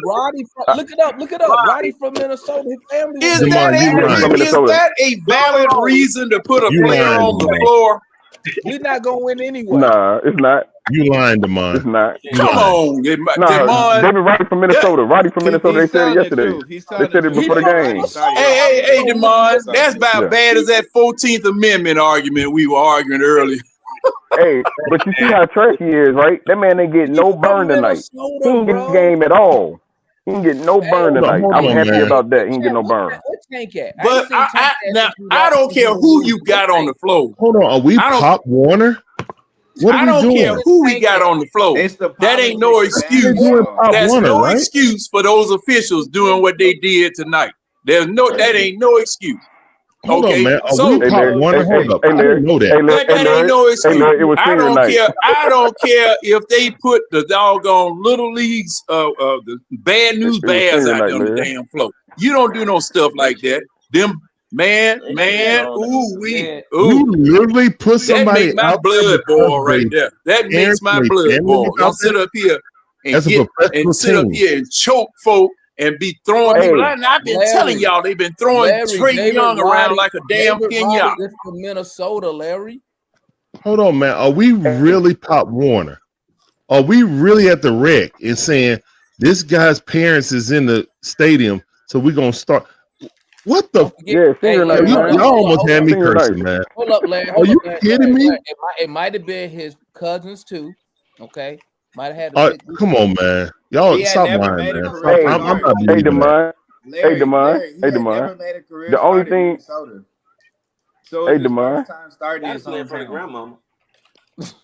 Roddy from, look it up. Roddy from Minnesota. His family is that a valid reason to put a player on the floor? We're not gonna win anyway. Nah, it's not. You lying, Demond. It's not. Come on, Demond. David Roddy from Minnesota. Roddy from Minnesota. They said it yesterday. They said it before the game. Hey, Demond. That's about bad as that 14th Amendment argument we were arguing earlier. Hey, but you see how trash he is, right? That man ain't get no burn tonight. He didn't get the game at all. He didn't get no burn tonight. I'm happy about that. He didn't get no burn. But I don't care who you got on the floor. Hold on, are we Pop Warner? What are I don't doing? care who we got on the floor. That ain't no excuse. That's no excuse for those officials doing what they did tonight. That ain't no excuse. Hold on, man. Hold up. I didn't know that. That ain't no excuse. I don't care if they put the doggone little leagues, the bad news bears out there on the damn floor. You don't do no stuff like that. Them man, ooh. You literally put somebody that make my out blood boil right there. That makes my blood boil. Don't sit up here and sit up here and choke folk. And be throwing people. I've been telling y'all, they've been throwing Trae Young around like a damn pinata. From Minnesota, Larry. Hold on, man. Are we really Pop Warner? Are we really at the rec and saying this guy's parents is in the stadium, so we're gonna start? What the? Y'all almost had me cursing, man. Hold up, Larry. Are you kidding me? It might have been his cousins too. Okay. Might have had come on, man. Y'all stop lying, man. I'm not believing that. Hey, Demond. The only thing. So hey, Demond.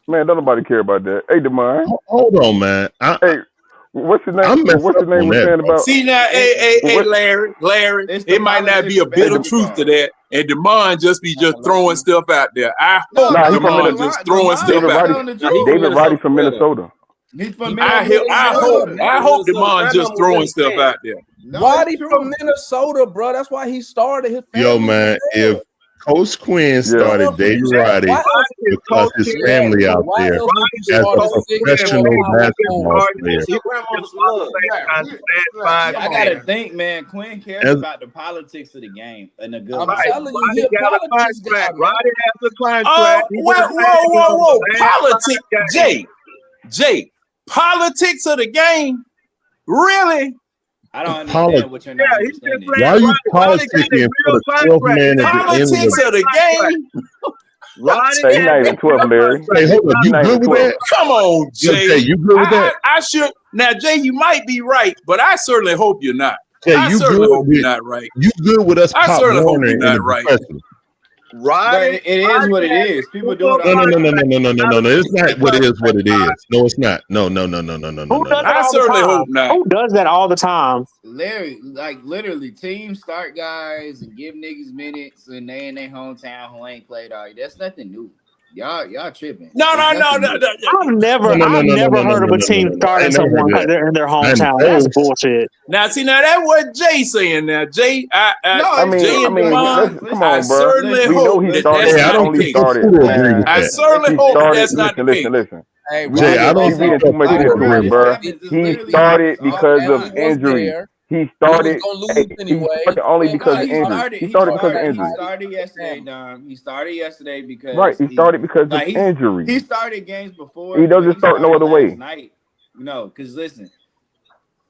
Man, don't nobody care about that. Hey, Demond. Hold on, man. Hey, what's his name? What's his name? We're saying about. See now, hey, Larry. It might not be a bit of truth to that. And Demond just throwing stuff out there. I hope Demond just throwing stuff out there. David Roddy from Minnesota. He's from I hope Demond just throwing stuff out there. Roddy from Minnesota, bro. That's why he started his family. Yo, man, if Coach Quinn started David Roddy because his family out there as a professional basketball player. I gotta think, man. Quinn cares about the politics of the game and the good. I'm telling you, he got a contract. Roddy has a contract. Whoa! Politics, Jay. Politics of the game, really? I don't understand what you're not understanding. Why are you politicking for the 12th man at the end Politics of the game? Hey, he's not even 12, Larry. Hey, hold up. You good with that? Come on, Jay. Hey, you good with that? I should. Now, Jay, you might be right, but I certainly hope you're not. Yeah, I certainly hope you're not right. You good with us? I certainly hope you're not right. Right, it is what it is. People do it. No. It's not what it is. What it is. No, it's not. No. I certainly hope not. Who does that all the time? Larry, like literally, teams start guys and give niggas minutes, and they in their hometown who ain't played all. That's nothing new. Y'all tripping. No. I've never heard of a team starting someone in their hometown. That's bullshit. Now, see, that's what Jay's saying. Now, Jay, I mean, come on, bro. Certainly we know he started. I certainly hope that's not the case. Listen. Hey, Jay, I don't see too much into it, bro. He started because of injury. He started only because of injury. He started because of injury. He started yesterday, Dom. He started yesterday because he started because of injury. He started games before. He doesn't start no other way. No, because listen,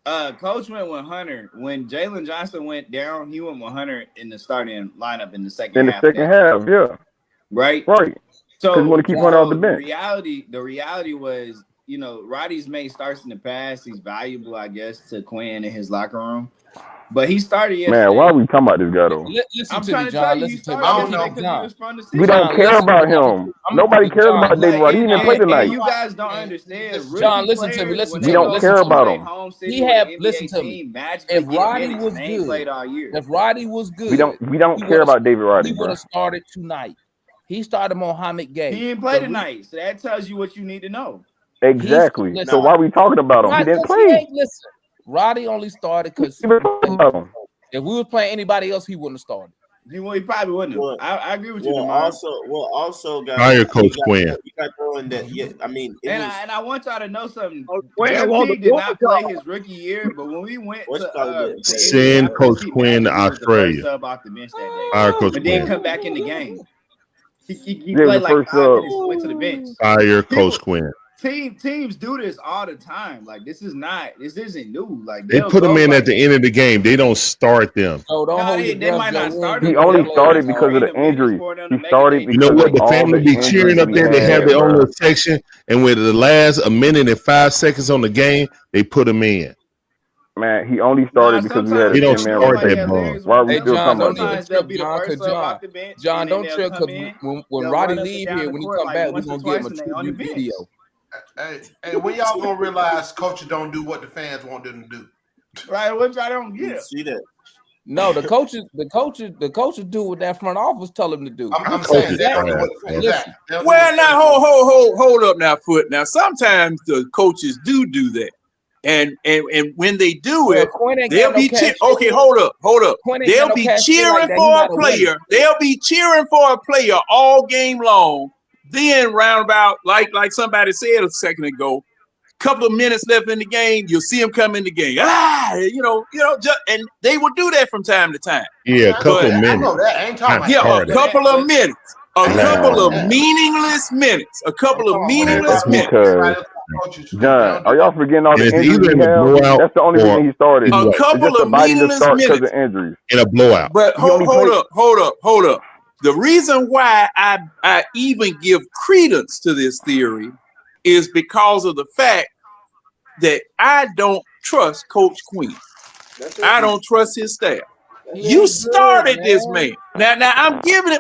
Coach went with Hunter. When Jalen Johnson went down, he went with Hunter in the starting lineup in the second half. Yeah. Right. So you want to keep Hunter off the bench. The reality was, Roddy's made starts in the past. He's valuable, I guess, to Quinn in his locker room. But he started yesterday. Man, why are we talking about this guy though? Listen to me, John. Listen to me. We don't care about him. Nobody cares about David Roddy. He didn't play tonight. You guys don't understand. John, listen to me. Listen to me. We don't care about him. He have. Listen to me. If Roddy was good, if Roddy was good, we don't care about David Roddy. He would have started tonight. He started Mohamed Gay. He didn't play tonight, so that tells you what you need to know. Exactly. So why are we talking about him? He didn't play. Listen, Roddy only started because if we were playing anybody else, he wouldn't have started. He probably wouldn't have. Well, I agree with you. Also, guys, hire Coach Quinn. You got throwing that. Yeah, I mean, I want y'all to know something. He did not play his rookie year, but when we went to send Coach Quinn to Australia. Sub off the bench that day, Fire Coach but Quinn. then come back in the game. He played like 5 minutes, went to the bench. Fire Coach Quinn. Teams do this all the time. Like this isn't new. Like they put them in at the end of the game. They don't start them. So they might not start. He only started because of the injury. He started because you know what? The family be cheering up there. They have their own little section, and with the last 1 minute and 5 seconds on the game, they put him in. Man, he only started because we had a 10-man rotation. Why are we still talking about that? John, don't trip because when Roddy leave here, when he come back, we're gonna give him a tribute video. Hey, when y'all gonna realize coaches don't do what the fans want them to do? Right, which I don't get. See that? No, the coaches do what that front office tell them to do. I'm saying that. Well, now hold up now, Foot. Now sometimes the coaches do that. And when they do it, they'll be okay. Hold up. They'll be cheering for a player. They'll be cheering for a player all game long. Then round about like somebody said a second ago, couple of minutes left in the game, you'll see him come in the game. And they will do that from time to time. Yeah, a couple of minutes. I know that. I ain't talking about yeah, a couple of minutes. A couple of meaningless minutes. A couple of meaningless minutes. John, are y'all forgetting all the injuries he had? That's the only reason he started. A couple of meaningless minutes of injuries in a blowout. But hold up. The reason why I even give credence to this theory is because of the fact that I don't trust Coach Quinn. I don't trust his staff. You started this man. Now I'm giving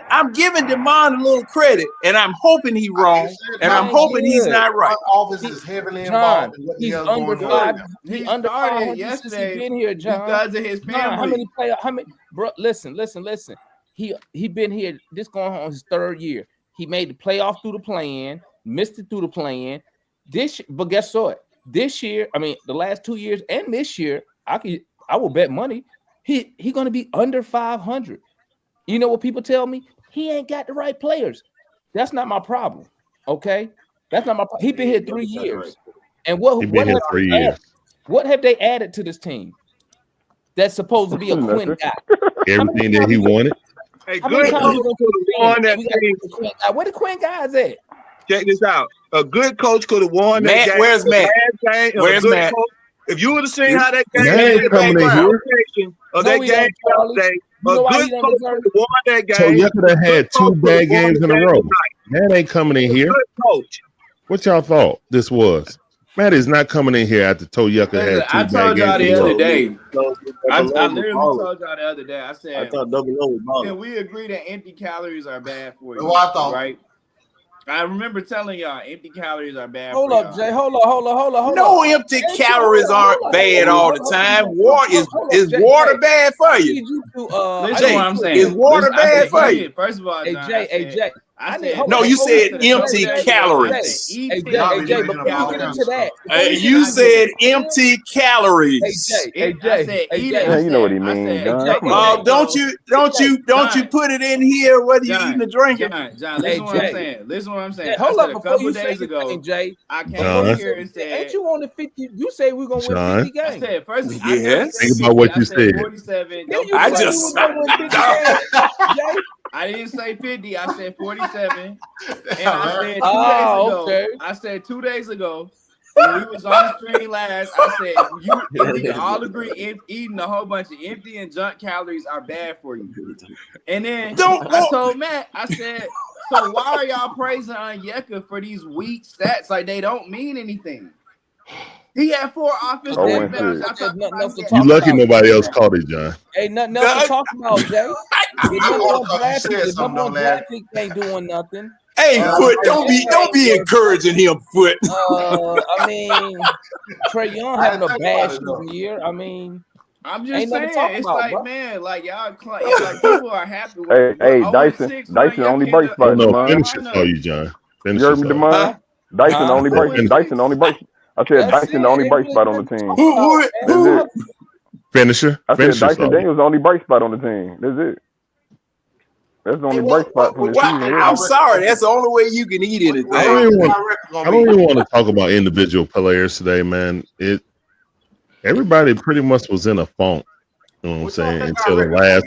DeMond a little credit, and I'm hoping he's wrong, and I'm hoping he's not right. Office is heavily involved in what he's under 5. He under 5 yesterday. He's been here, John. Because of his family. How many players? Bro, listen. He been here. This going on his 3rd year. He made the playoff through the play-in, missed it through the play-in. But guess what? This year, I mean, the last 2 years and this year, I will bet money. He gonna be under 500. You know what people tell me? He ain't got the right players. That's not my problem. Okay, that's not my problem. He been here 3 years, and what have they added to this team? That's supposed to be a Quinn guy. Everything that he wanted. Hey, good coach could have won that game. Where the Quinn guys at? Check this out. A good coach could have won that game. Where's Matt? Where's Matt? If you would have seen how that game ended, of that game yesterday, a good coach could have won that game. So you could have had 2 bad games in a row. Matt ain't coming in here. Coach. What y'all thought this was? Matt is not coming in here after Toyuka had 2 bad games. I told y'all the other day. I literally told y'all the other day. I said, I thought Double O was balling. Can we agree that empty calories are bad for you? Well, I thought. Right? I remember telling y'all empty calories are bad. Hold up, Jay. Hold on. No, empty calories aren't bad all the time. Water is water bad for you? Listen, what I'm saying. Is water bad for you? First of all, John, Jay. No, you said empty calories. Hey, Jay, before you get into that, you said empty calories. Hey, Jay. You know what he means. Don't you put it in here whether you're eating or drinking. John, listen what I'm saying. Hold up, before you days say ago, Jay. I came here and said, ain't you on the 50? You say we're gonna win 50 games. I said first. Yes. Think about what you said. 47. I didn't say 50. I said 47. And I said 2 days ago, when we was on the screen last, I said we can all agree eating a whole bunch of empty and junk calories are bad for you. And then I told Matt, I said, so why are y'all praising Onyeka for these weak stats? Like they don't mean anything. He had 4 offensive rebounds. You lucky nobody else caught it, John. Hey, nothing else to talk about, Jay. The number one draft pick ain't doing nothing. Hey, Foot, don't be encouraging him, Foot. I mean, Trae Young having a bad shooting year. I mean, I'm just saying, it's about, like, bro. Man, like y'all, like people are happy with. Hey, Dyson only break spot. No, finish it for you, John. You heard me, DeMond? Dyson only break. Dyson only break. I said Dyson the only break spot on the team. Who? Finisher. I said Dyson Daniels the only break spot on the team. That's it. That's the only break spot from the season. I'm sorry. That's the only way you can eat anything. I don't even want to talk about individual players today, man. Everybody pretty much was in a funk. You know what I'm saying? Until the last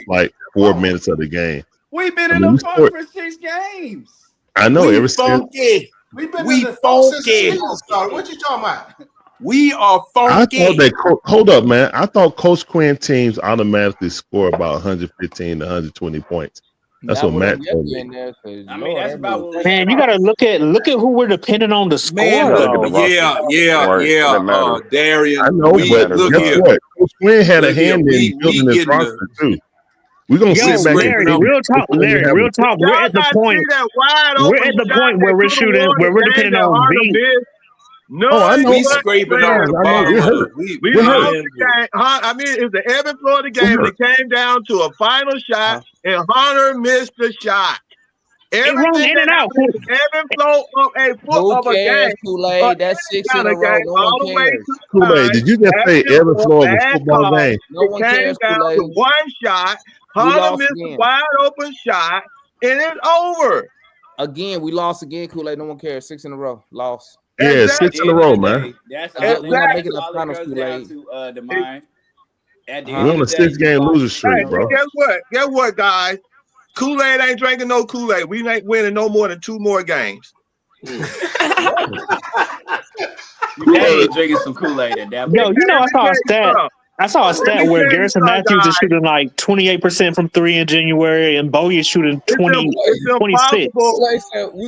4 minutes of the game. We've been in a funk for 6 games. I know. We've been funky. What you talking about? We are funky. I thought hold up, man. I thought Coach Quinn teams automatically score about 115 to 120 points. That's what Matt told me. I mean, that's about what man. You gotta look at who we're depending on to score. Darian. I know, but look here. What? Coach Quinn had a hand in building this roster too. We're gonna sit back. Larry, real talk. We're at the point. We're at the point where we're shooting, where we're depending on being. No, I know. We scraping off the bottom. We lost the game. I mean, it's the ebb and flow of the game. It came down to a final shot, and Hunter missed the shot. Everything in and out. Ebb and flow of a foot of a game. Kool-Aid, that's 6 in a row. No one cares. Kool-Aid, did you just say ebb and flow of a football game? No one cares, It came down to one shot. Hunter missed a wide open shot, and it's over. Again, we lost again, Kool-Aid. No one cares. 6 in a row. Lost. Yeah, 6 in a row, man. That's we're not making the finals, Kool-Aid. We're on a 6-game loser streak, bro. Guess what, guys? Kool-Aid ain't drinking no Kool-Aid. We ain't winning no more than 2 more games. You ain't drinking some Kool-Aid at that point. Yo, you know, I saw a stat where Garrison Matthews is shooting like 28% from 3 in January, and Bowie is shooting 26. We're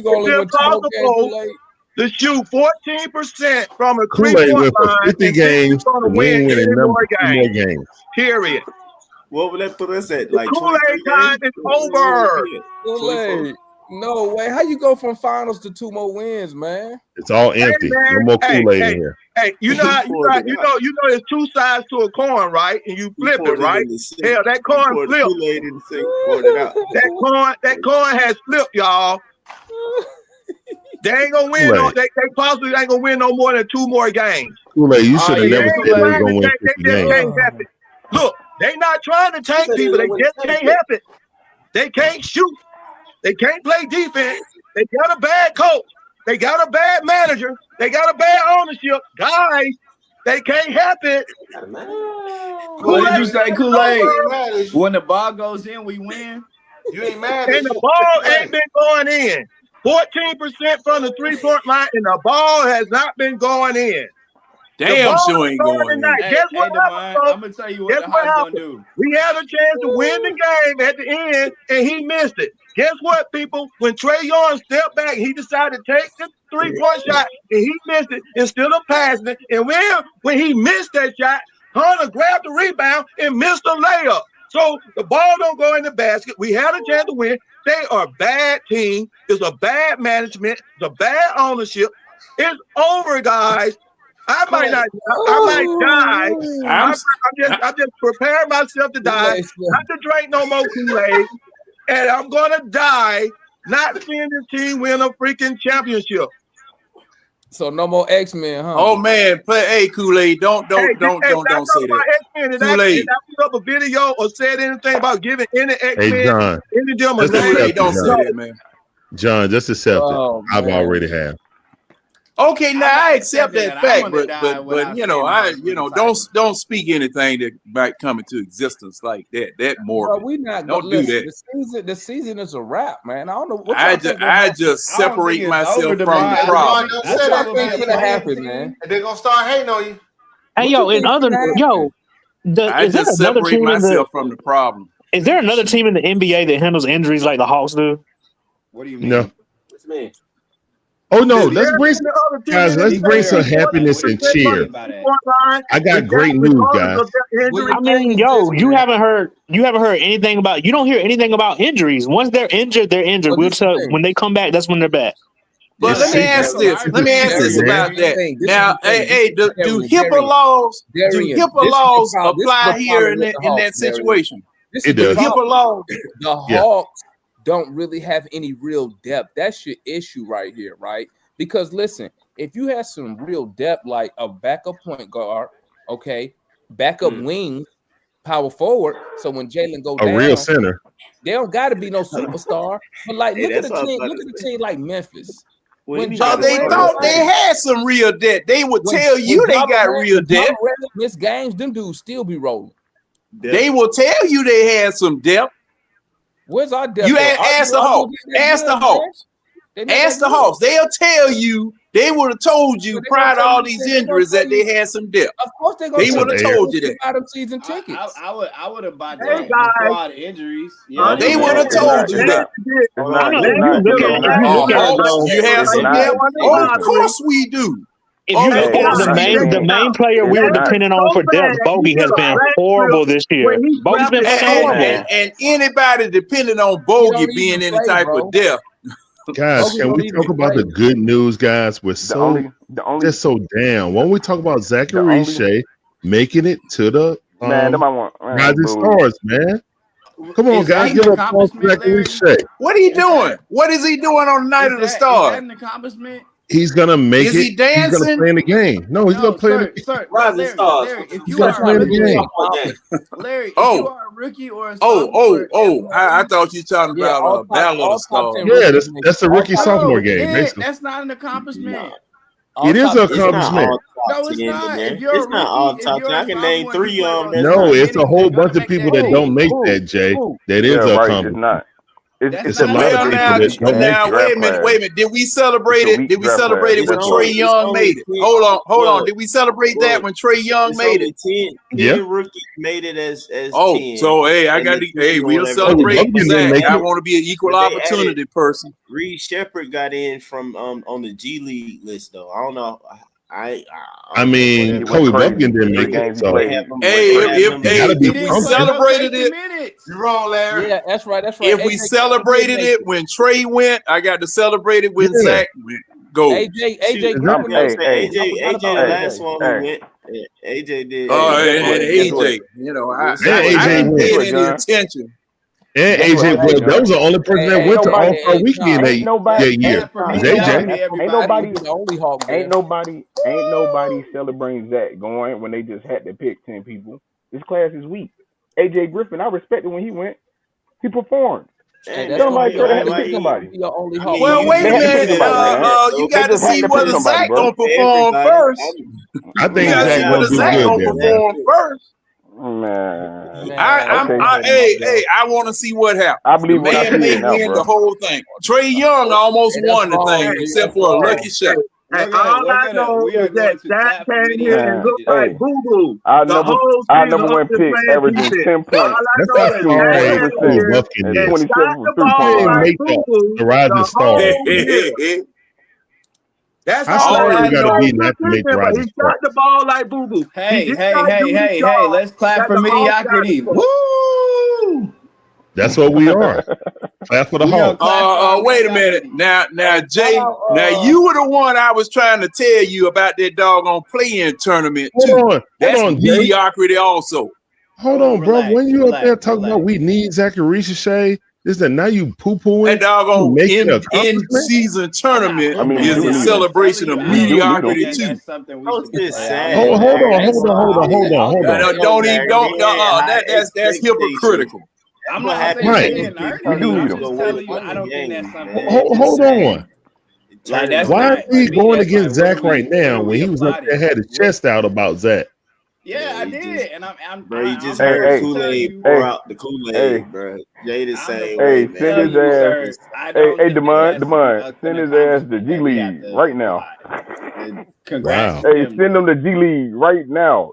going to to shoot 14% from a 3-point line. 50 games to win more games. Period. What would that put us at? Like Kool-Aid time is over. Kool-Aid. No way. How you go from finals to 2 more wins, man? It's all empty. No more Kool-Aid in here. Hey, you know, there's 2 sides to a coin, right? And you flip it, right? Hell, that coin flipped. That coin has flipped, y'all. They ain't gonna win. They possibly ain't gonna win no more than 2 more games. Kool-Aid, you should have never said they were gonna win 50 games. Look, they not trying to tank people. They just can't help it. They can't shoot. They can't play defense. They got a bad coach. They got a bad manager. They got a bad ownership. Guys, they can't help it. What did you say, Kool-Aid? When the ball goes in, we win. You ain't mad. And the ball ain't been going in. 14% from the 3-point line, and the ball has not been going in. Damn, sure ain't going in. Guess what happened? I'm gonna tell you what the Hawks gonna do. We had a chance to win the game at the end, and he missed it. Guess what, people? When Trae Young stepped back, he decided to take the 3-point shot, and he missed it instead of passing it. And when he missed that shot, Hunter grabbed the rebound and missed the layup. So the ball don't go in the basket. We had a chance to win. They are a bad team. It's a bad management. It's a bad ownership. It's over, guys. I might die. I'm just preparing myself to die. Not to drink no more Kool-Aid. And I'm gonna die not seeing this team win a freaking championship. So no more X-Men, huh? Oh man, hey Kool-Aid, don't say that. Kool-Aid, I put up a video or said anything about giving any X-Men, hey John, any Demon. Don't say that, man. John, just accept it. I've already had. Okay, now I accept that fact, but don't speak anything that might come into existence like that. That more. We not don't do that. The season is a wrap, man. I don't know. What I just separate myself from the problem. Don't say that thing's gonna happen, man. And they're gonna start hating on you. Hey, I just separate myself from the problem. Is there another team in the NBA that handles injuries like the Hawks do? What do you mean? No. What's me? Oh no, let's bring some happiness and cheer. I got great news, guys. I mean, yo, you haven't heard anything about. You don't hear anything about injuries. Once they're injured, they're injured. We'll tell when they come back. That's when they're back. But let me ask this. Let me ask this about that. Now, do HIPAA laws apply here in that situation? It does. HIPAA laws. The Hawks don't really have any real depth. That's your issue right here, right? Because listen, if you have some real depth, like a backup point guard, okay, backup wing, power forward. So when Jalen go down, a real center, they don't got to be no superstar. But like, look at the team like Memphis. When they thought they had some real depth, they would tell you they got real depth. Miss games, them dudes still be rolling. They will tell you they had some depth. Where's our depth? You ask the Hawks. Ask the Hawks. Ask the Hawks. They'll tell you. They would have told you prior to all these injuries that they had some depth. Of course, they would have told you that. Buy them season tickets. I would have bought that before all the injuries. They would have told you that. You have some depth. Oh, of course we do. If you look at the main player we were depending on for depth, Bogey has been horrible this year. Bogey's been horrible. And anybody depending on Bogey being any type of depth. Guys, can we talk about the good news, guys? We're just so down. When we talk about Zachary Shea making it to the Rising Stars, man. Come on, guys, give up for Zachary Shea. What are you doing? What is he doing on the night of the Stars? Is that an accomplishment? He's gonna make it. Is he dancing? He's gonna play in the game. No, he's gonna play in the Rising Stars. If you are play in the game. Larry, if you are a rookie or a sophomore, I thought you were talking about Battle of the Stars. Yeah, that's the rookie sophomore game. Basically, that's not an accomplishment. It is an accomplishment. No, it's not. It's not all top 10. I can name 3 of them. No, it's a whole bunch of people that don't make that, Jay. That is an accomplishment. It's a lot of people that don't wait a minute. Did we celebrate it? Did we celebrate it when Trae Young made it? Hold on. Did we celebrate that when Trae Young made it? 10 rookies made it as 10. So I got to. We'll celebrate Zach. I want to be an equal opportunity person. Reed Shepherd got in from on the G League list though. I don't know. I mean, Kobe Buffkin didn't make it. So if we celebrated it, you're wrong, Larry. Yeah, that's right. If we celebrated it when Trae went, I got to celebrate it when Zach went. Go. AJ, the last one who went. AJ did. Oh, and AJ. You know, I didn't pay any attention. And AJ, that was the only person that went to All-Star Weekend that year. Ain't nobody celebrating Zach going when they just had to pick 10 people. This class is weak. AJ Griffin, I respected when he went. He performed. Somebody could have had to pick somebody. Well, wait a minute. You got to see whether Zach gonna perform first. I think Zach gonna perform first. Man, I want to see what happens. I believe what I see now, win the whole thing. Trae Young almost won the thing, except for a lucky shot. And all I know is that Zach came here and looked like boo-boo. Our number one pick, averaging 10 points. That's not true. And 27 for 3 points. The Rising Stars. That's all I know. He shot the ball like boo-boo. Hey, let's clap for mediocrity. Woo! That's what we are. Clap for the Hawks. Wait a minute. Now, Jay, now you were the one I was trying to tell you about that doggone play-in tournament, too. That's mediocrity also. Hold on, bro. When you up there talking about we need Zachary Shea, is that now you poo-pooing? That doggone in-season tournament is a celebration of mediocrity, too. Hold on. That's hypocritical. I'm not saying I don't think that's something. Hold on. Why is he going against Zach right now when he was up there had his chest out about Zach? Yeah, I did, and I'm. Bro, you just heard Kool-Aid pour out the Kool-Aid, bro. Jay the same way, man. Send his ass. Hey, Demond, send his ass to G League right now. Congrats. Hey, send him to G League right now.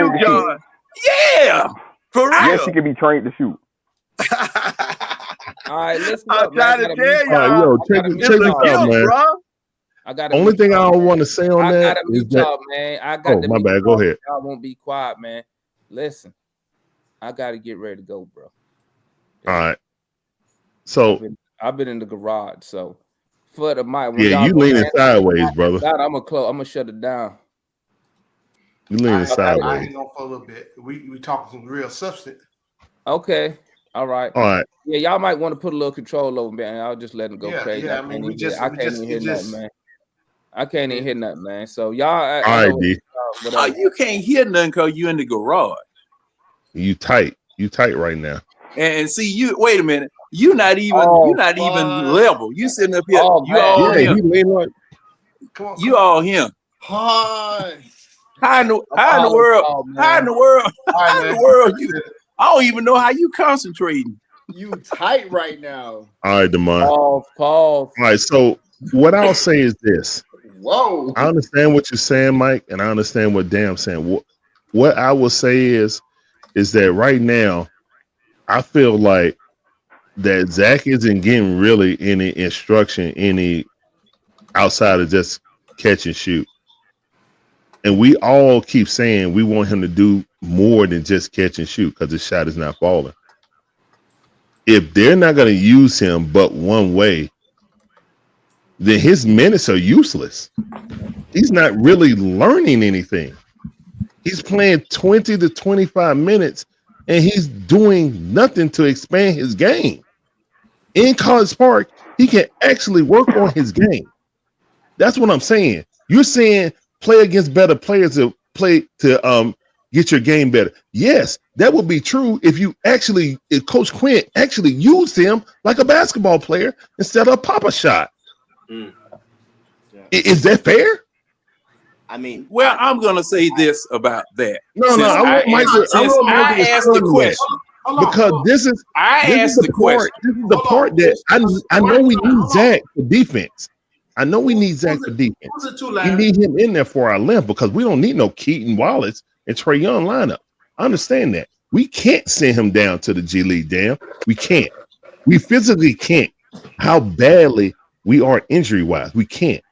trained to shoot. Yeah, for real. Yes, she can be trained to shoot. All right, listen I'm up, man. trying to tell y'all. Yo, check this out, man. I got only thing I don't want to say on that is that. Man. I got my bad. Go ahead. Y'all won't be quiet, man. Listen, I got to get ready to go, bro. All right. So I've been in the garage, so for the mic. Yeah, you leaning sideways, brother. I'm gonna shut it down. You leaning sideways. I ain't gonna for a little bit. We talking some real substance. Okay. All right. All right. Yeah, y'all might want to put a little control over me, and I'll just let him go crazy. Yeah, I mean, I can't even hear nothing, man. I can't even hear nothing, man. So y'all. All right, D. You can't hear nothing because you in the garage. You tight. You tight right now. And see, you wait a minute. You're not even level. You sitting up here. You all him. You all him. Hi. How in the world? How in the world? You? I don't even know how you concentrating. You tight right now. All right, DeMar. Pause. All right, so what I'll say is this. Whoa. I understand what you're saying, Mike, and I understand what Dam's saying. What I will say is that right now, I feel like that Zach isn't getting really any instruction, any outside of just catch and shoot. And we all keep saying we want him to do more than just catch and shoot because his shot is not falling. If they're not going to use him but one way, then his minutes are useless. He's not really learning anything. He's playing 20 to 25 minutes and he's doing nothing to expand his game. In College Park, he can actually work on his game. That's what I'm saying. You're saying play against better players to play to get your game better. Yes, that would be true if Coach Quinn actually used him like a basketball player instead of a pop-up shot. Yeah. Is that fair? I mean, well, I'm gonna say this about that. I asked the question. Because this is the part that I know we need Zach for defense. I know we need Zach for defense. We need him in there for our length because we don't need no Keaton Wallace and Trae Young lineup. I understand that. We can't send him down to the G League, damn. We can't. We physically can't. How badly we are injury-wise. We can't.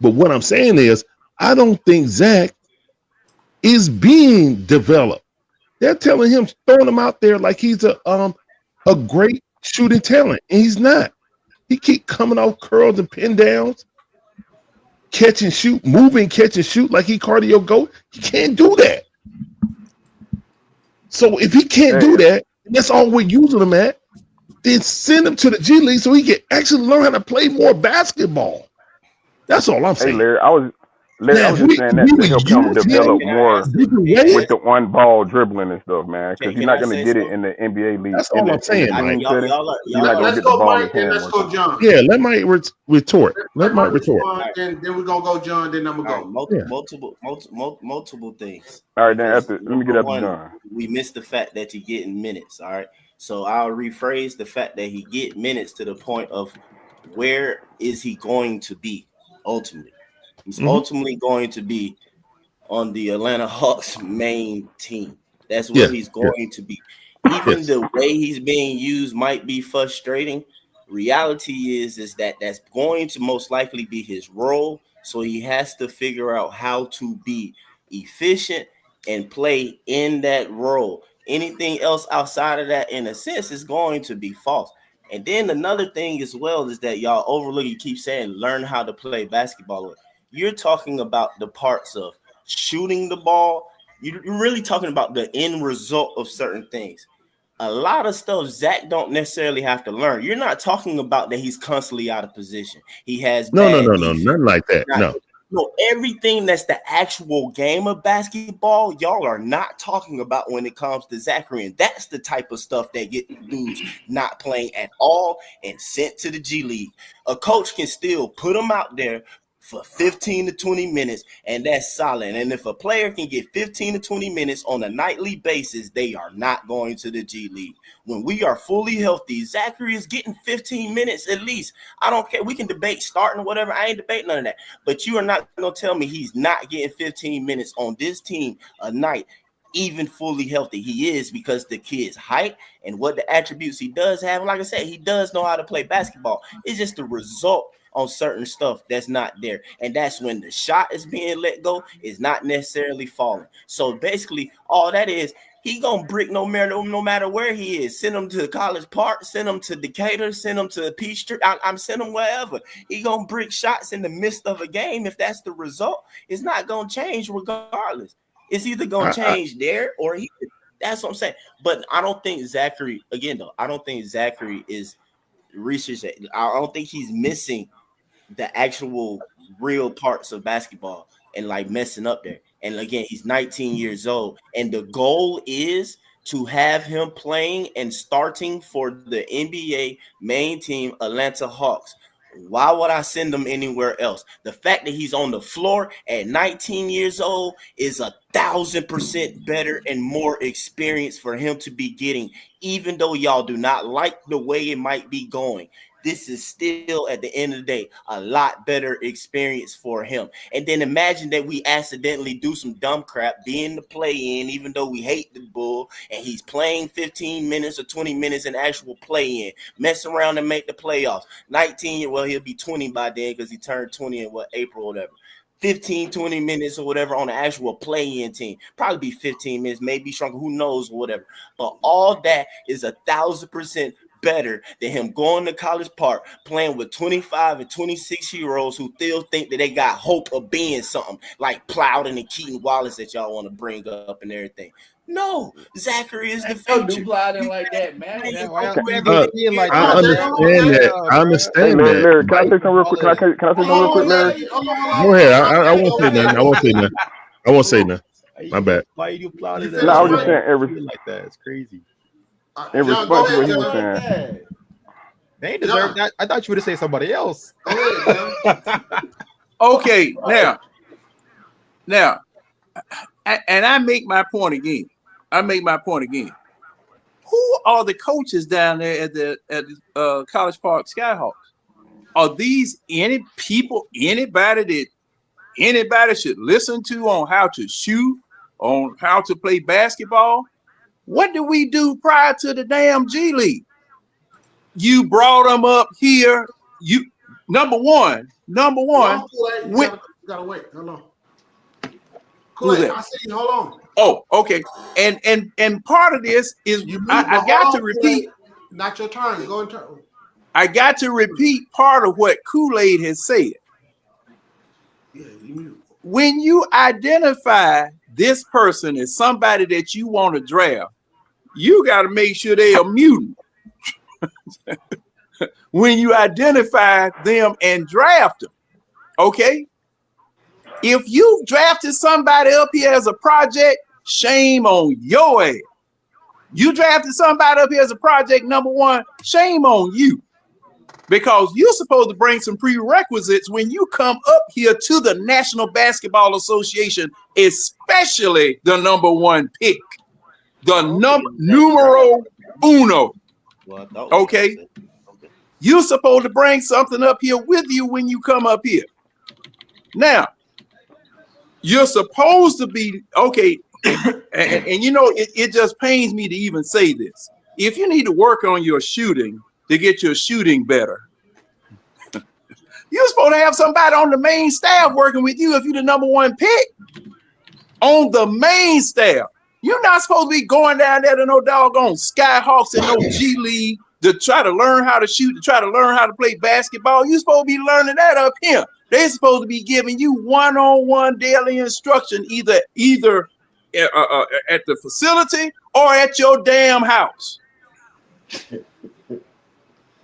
But what I'm saying is, I don't think Zach is being developed. They're telling him, throwing him out there like he's a great shooting talent, and he's not. He keep coming off curls and pin downs, catch and shoot, moving, catch and shoot like he cardio goat. He can't do that. So if he can't do that, and that's all we're using him at, then send him to the G League so he can actually learn how to play more basketball. That's all I'm saying. Hey, Larry, I was just saying that to help him develop more with the one ball dribbling and stuff, man. Because he's not going to get it in the NBA league. That's all I'm saying, Mike. Let's go, Mike, and let's go, John. Yeah, let Mike retort. Let Mike retort. Then we're going to go, John, then I'm going to go. Multiple things. All right, then let me get up to John. We missed the fact that you're getting minutes, all right? So I'll rephrase the fact that he get minutes to the point of where is he going to be ultimately? He's ultimately going to be on the Atlanta Hawks main team. That's where he's going to be. Even the way he's being used might be frustrating. Reality is that that's going to most likely be his role. So he has to figure out how to be efficient and play in that role. Anything else outside of that, in a sense, is going to be false. And then another thing as well is that y'all overlook, you keep saying, learn how to play basketball. You're talking about the parts of shooting the ball. You're really talking about the end result of certain things. A lot of stuff Zach don't necessarily have to learn. You're not talking about that he's constantly out of position. He has no, nothing like that. No, everything that's the actual game of basketball, y'all are not talking about when it comes to Zachary. And that's the type of stuff that get dudes not playing at all and sent to the G League. A coach can still put them out there for 15 to 20 minutes, and that's solid. And if a player can get 15 to 20 minutes on a nightly basis, they are not going to the G League. When we are fully healthy, Zachary is getting 15 minutes at least. I don't care. We can debate starting or whatever. I ain't debating none of that. But you are not going to tell me he's not getting 15 minutes on this team a night, even fully healthy. He is, because the kid's height and what the attributes he does have. Like I said, he does know how to play basketball. It's just the result on certain stuff that's not there. And that's when the shot is being let go, is not necessarily falling. So basically, all that is, he gonna brick no matter where he is. Send him to College Park, send him to Decatur, send him to Peachtree. I'm send him wherever. He gonna brick shots in the midst of a game. If that's the result, it's not gonna change regardless. It's either gonna change there or he. That's what I'm saying. But I don't think Zachary, again though, I don't think Zachary is research. I don't think he's missing the actual real parts of basketball and like messing up there. And again, he's 19 years old, and the goal is to have him playing and starting for the NBA main team, Atlanta Hawks. Why would I send him anywhere else? The fact that he's on the floor at 19 years old is 1,000% better and more experience for him to be getting, even though y'all do not like the way it might be going. This is still, at the end of the day, a lot better experience for him. And then imagine that we accidentally do some dumb crap, being the play-in, even though we hate the Bull, and he's playing 15 minutes or 20 minutes in actual play-in, mess around and make the playoffs. 19, well, he'll be 20 by then because he turned 20 in, April or whatever. 15, 20 minutes or whatever on the actual play-in team. Probably be 15 minutes, maybe shrunk, who knows, whatever. But all that is 1,000% better than him going to College Park, playing with 25 and 26-year-olds who still think that they got hope of being something, like Plowden and Keaton Wallace that y'all want to bring up and everything. No, Zachary is the future. Plowden like that, man. I understand that. I understand that. Larry, can I say something real quick? Can I say something real quick, Larry? Go ahead. I won't say nothing. I won't say nothing. My bad. Why you Plowden? No, I was just saying everything like that. It's crazy. In response to what he was saying. They ain't deserve that. I thought you would have said somebody else. Okay, now, and I make my point again. Who are the coaches down there at the College Park Skyhawks? Are these anybody that anybody should listen to on how to shoot, on how to play basketball? What did we do prior to the damn G League? You brought them up here. You number one. You gotta wait. Hold on. Kool-Aid, I see you. Hold on. Oh, okay. And part of this is I got to repeat. Not your turn. Go in turn. I got to repeat part of what Kool-Aid has said. Yeah, you when you identify this person as somebody that you want to draft, you got to make sure they are mutant. When you identify them and draft them, okay? If you've drafted somebody up here as a project, shame on your ass. You drafted somebody up here as a project number one, shame on you. Because you're supposed to bring some prerequisites when you come up here to the National Basketball Association, especially the number one pick, the numero uno. Okay? You're supposed to bring something up here with you when you come up here. Now, you're supposed to be, okay, and you know, it just pains me to even say this. If you need to work on your shooting to get your shooting better, you're supposed to have somebody on the main staff working with you if you're the number one pick. On the main staff. You're not supposed to be going down there to no doggone Skyhawks and no G League to try to learn how to shoot, to try to learn how to play basketball. You're supposed to be learning that up here. They're supposed to be giving you one-on-one daily instruction, either at the facility or at your damn house.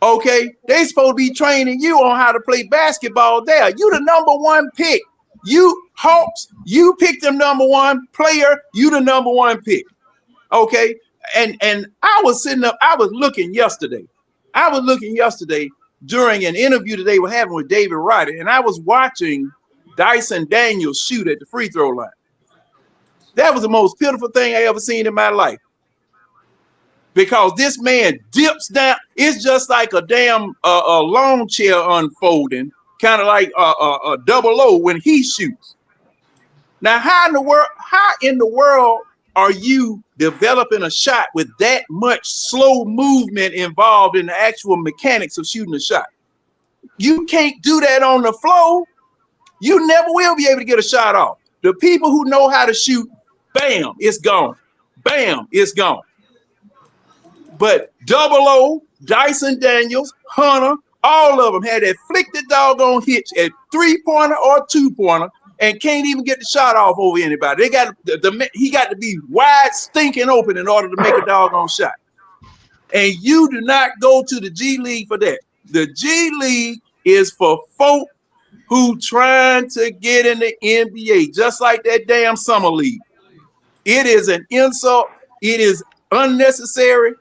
Okay, they supposed to be training you on how to play basketball there. You the number one pick. You Hawks, you picked them number one player. You the number one pick. Okay, and I was sitting up. I was looking yesterday during an interview that they were having with David Roddy, and I was watching Dyson Daniels shoot at the free throw line. That was the most pitiful thing I ever seen in my life. Because this man dips down, it's just like a damn a lawn chair unfolding, kind of like a double O when he shoots. Now, how in the world are you developing a shot with that much slow movement involved in the actual mechanics of shooting a shot? You can't do that on the floor. You never will be able to get a shot off. The people who know how to shoot, bam, it's gone. Bam, it's gone. But Double O, Dyson Daniels, Hunter, all of them had that flick the doggone hitch at 3-pointer or 2-pointer and can't even get the shot off over anybody. They got he got to be wide stinking open in order to make a doggone shot. And you do not go to the G League for that. The G League is for folk who trying to get in the NBA, just like that damn summer league. It is an insult. It is unnecessary.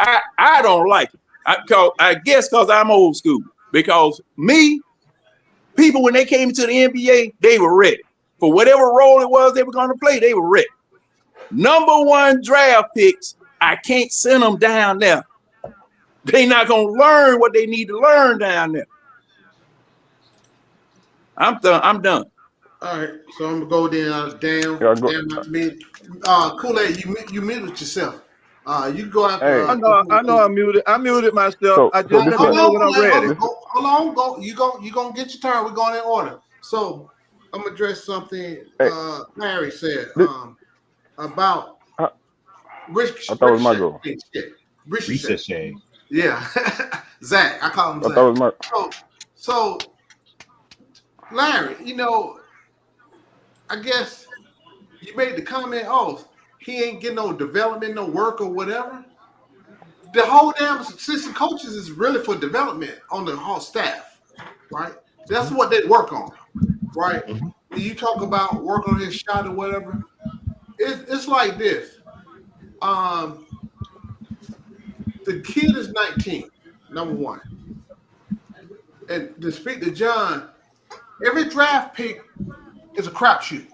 I don't like it. I guess because I'm old school. because people when they came into the NBA, they were ready for whatever role it was they were going to play. They were ready. Number 1 draft picks, I can't send them down there. They're not going to learn what they need to learn down there. I'm done. All right, so I'm gonna go then. Kool-Aid, you muted yourself. You go out. Hey. I know. I muted myself. So, I just let you know when I'm ready. Hold on. Go. You gonna get your turn. We're going in order. So I'm gonna address something Larry said about Rich. I thought it was my goal. Ricochet. Yeah, Zach. I call him Zach. I thought it was my. So Larry, I guess you made the comment, he ain't getting no development, no work or whatever. The whole damn assistant coaches is really for development on the whole staff, right? That's what they work on, right? When you talk about working on his shot or whatever, it's like this. The kid is 19, number 1. And to speak to John, every draft pick is a crapshoot.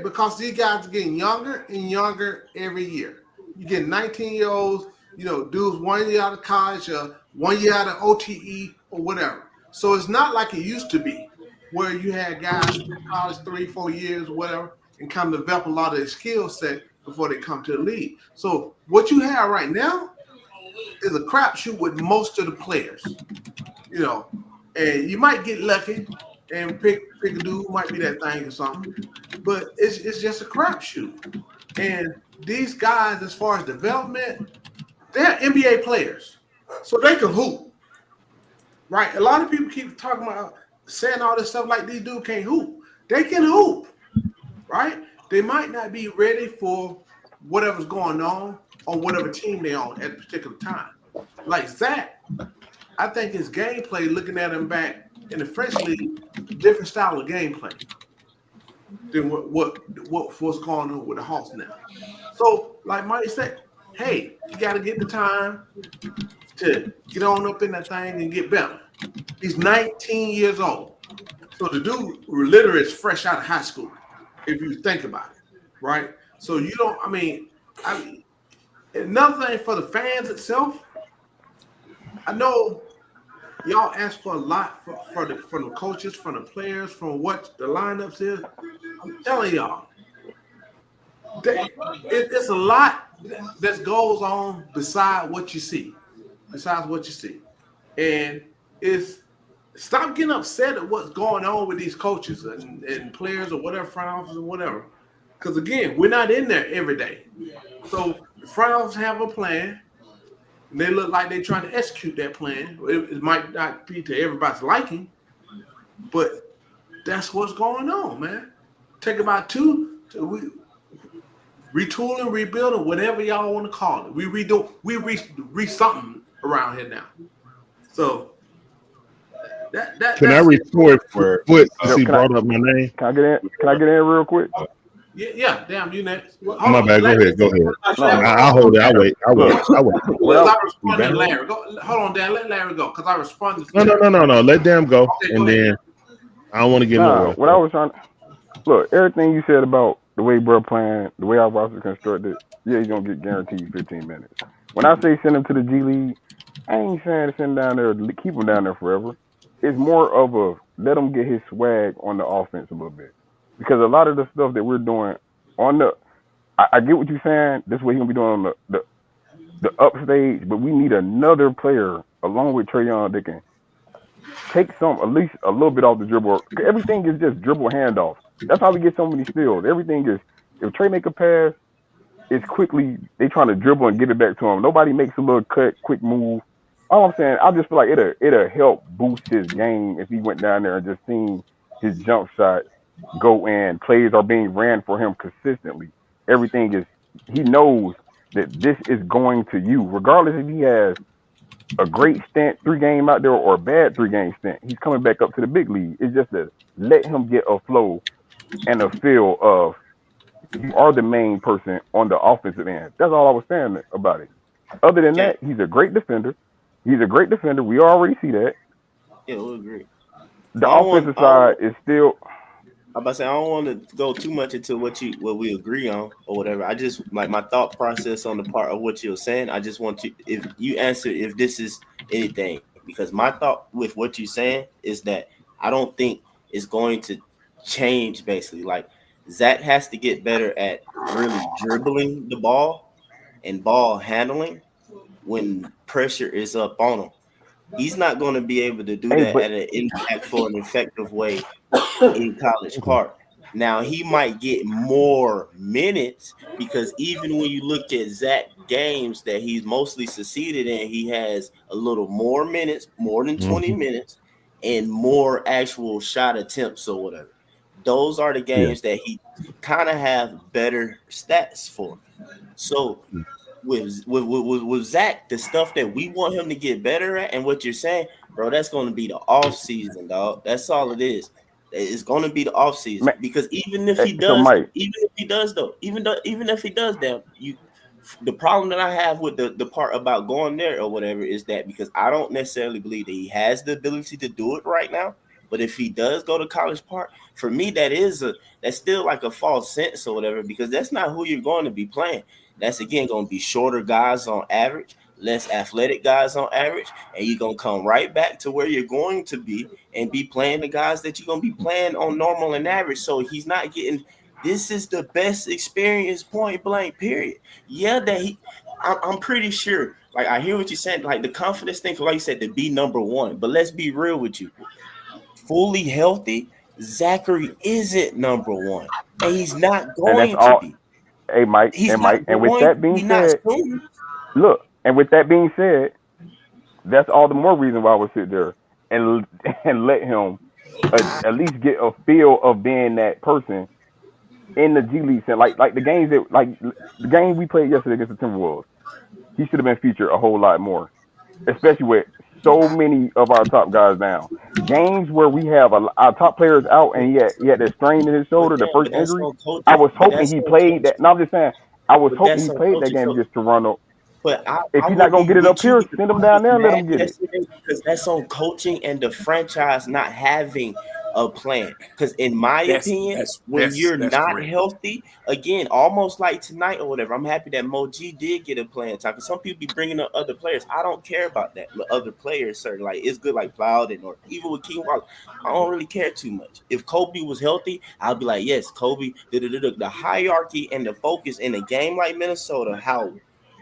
Because these guys are getting younger and younger every year. You get 19-year-olds, dudes 1 year out of college or 1 year out of OTE or whatever. So it's not like it used to be where you had guys in college 3-4 years or whatever and come to develop a lot of their skill set before they come to the league. So what you have right now is a crapshoot with most of the players, and you might get lucky and pick a dude who might be that thing or something, but it's just a crapshoot. And these guys, as far as development, they're NBA players, so they can hoop, right? A lot of people keep talking about saying all this stuff like these dudes can't hoop. They can hoop, right? They might not be ready for whatever's going on whatever team they're on at a particular time. Like Zach, I think his gameplay, looking at him back in the French league, different style of gameplay than what's going on with the Hawks now. So, like Mike said, hey, you got to get the time to get on up in that thing and get better. He's 19 years old. So the dude literally is fresh out of high school, if you think about it, right? So you don't, another thing for the fans itself, I know y'all ask for a lot from the coaches, from the players, from what the lineups is. I'm telling y'all, it's a lot that goes on besides what you see. And it's stop getting upset at what's going on with these coaches and players or whatever, front office or whatever. Because again, we're not in there every day. So the front office have a plan. And they look like they're trying to execute that plan. It might not be to everybody's liking, but that's what's going on, man. Take about retooling, rebuilding, whatever y'all want to call it. We re something around here now. So can I retort for Foot since he brought up my name? Can I get in real quick? Yeah, damn, you next. Well, my bad. Go ahead. I'll hold it. I'll wait. Well, I responded to Larry. Hold on, Dan. Let Larry go because I responded to No. Let them go. Okay, and then I don't want to get no. What I was trying to look, everything you said about the way bro playing, the way our roster constructed, yeah, he's gonna get guaranteed 15 minutes. When I say send him to the G League, I ain't saying to send him down there, keep him down there forever. It's more of a let him get his swag on the offense a little bit. Because a lot of the stuff that we're doing on I get what you're saying. This is what he's gonna be doing on the upstage, but we need another player along with Trae Young that can take at least a little bit off the dribble. Everything is just dribble handoff. That's how we get so many steals. Everything is if Trae make a pass, it's quickly they trying to dribble and get it back to him. Nobody makes a little cut, quick move. All I'm saying, I just feel like it'll help boost his game if he went down there and just seen his jump shot go in. Plays are being ran for him consistently. Everything is, he knows that this is going to you, regardless if he has a great stint 3-game out there or a bad 3-game stint. He's coming back up to the big league. It's just to let him get a flow and a feel of you are the main person on the offensive end. That's all I was saying about it. Other than that, he's a great defender. He's a great defender. We already see that. Yeah, we'll agree. The offensive side is still. I'm about to say I don't want to go too much into what we agree on or whatever. I just like my thought process on the part of what you're saying. I just want you, if you answer if this is anything, because my thought with what you're saying is that I don't think it's going to change. Basically, like Zach has to get better at really dribbling the ball and ball handling when pressure is up on him. He's not going to be able to do that at an impactful and effective way in College Park. Now, he might get more minutes because even when you look at Zach games that he's mostly succeeded in, he has a little more minutes, more than 20 minutes, and more actual shot attempts or whatever. Those are the games that he kind of have better stats for. So with Zach, the stuff that we want him to get better at and what you're saying, bro, that's going to be the off season, dog. That's all it is. It's going to be the off season because even if he does, the problem that I have with the part about going there or whatever is that because I don't necessarily believe that he has the ability to do it right now. But if he does go to College Park, for me, that's still like a false sense or whatever because that's not who you're going to be playing. That's again going to be shorter guys on average, less athletic guys on average, and you're going to come right back to where you're going to be and be playing the guys that you're going to be playing on normal and average. So he's not getting – this is the best experience, point blank, period. Yeah, I'm pretty sure. Like, I hear what you're saying. Like, the confidence thing, like you said, to be number one. But let's be real with you. Fully healthy, Zachary isn't number one. And he's not going to be. Hey, Mike, and with that being said, look, and with that being said, that's all the more reason why I would sit there and let him at least get a feel of being that person in the G League. Like the games the game we played yesterday against the Timberwolves, he should have been featured a whole lot more, especially with so many of our top guys down. Games where we have our top players out and he had that strain in his shoulder, the first injury. I was hoping he played that. No, I'm just saying, I was hoping he played that game against Toronto. But if he's not gonna get it up here, send him down there and let him get it. Because that's on coaching and the franchise not having a plan. Because in my opinion, when you're not healthy, again, almost like tonight or whatever, I'm happy that Mo G did get a playing time. Because some people be bringing up other players. I don't care about that. But other players, certainly, like it's good, like Plowden or even with King Wallace. I don't really care too much. If Kobe was healthy, I'll be like, yes, Kobe. The hierarchy and the focus in a game like Minnesota, how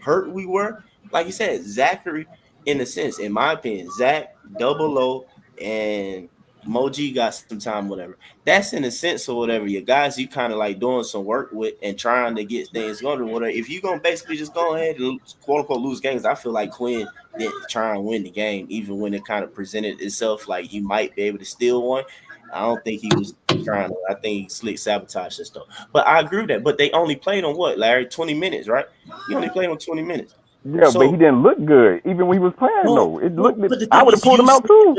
hurt we were, like you said, Zachary, in a sense, in my opinion, Zach, Double O, and Moji got some time, whatever. That's in a sense or whatever. Your guys, you kind of like doing some work with and trying to get things going or whatever. If you're going to basically just go ahead and quote unquote lose games, I feel like Quinn didn't try and win the game, even when it kind of presented itself like he might be able to steal one. I don't think he was trying to. I think he slick sabotaged and stuff. But I agree with that. But they only played on what, Larry? 20 minutes, right? He only played on 20 minutes. Yeah, so, but he didn't look good even when he was playing. Though it looked. I would have pulled him out too.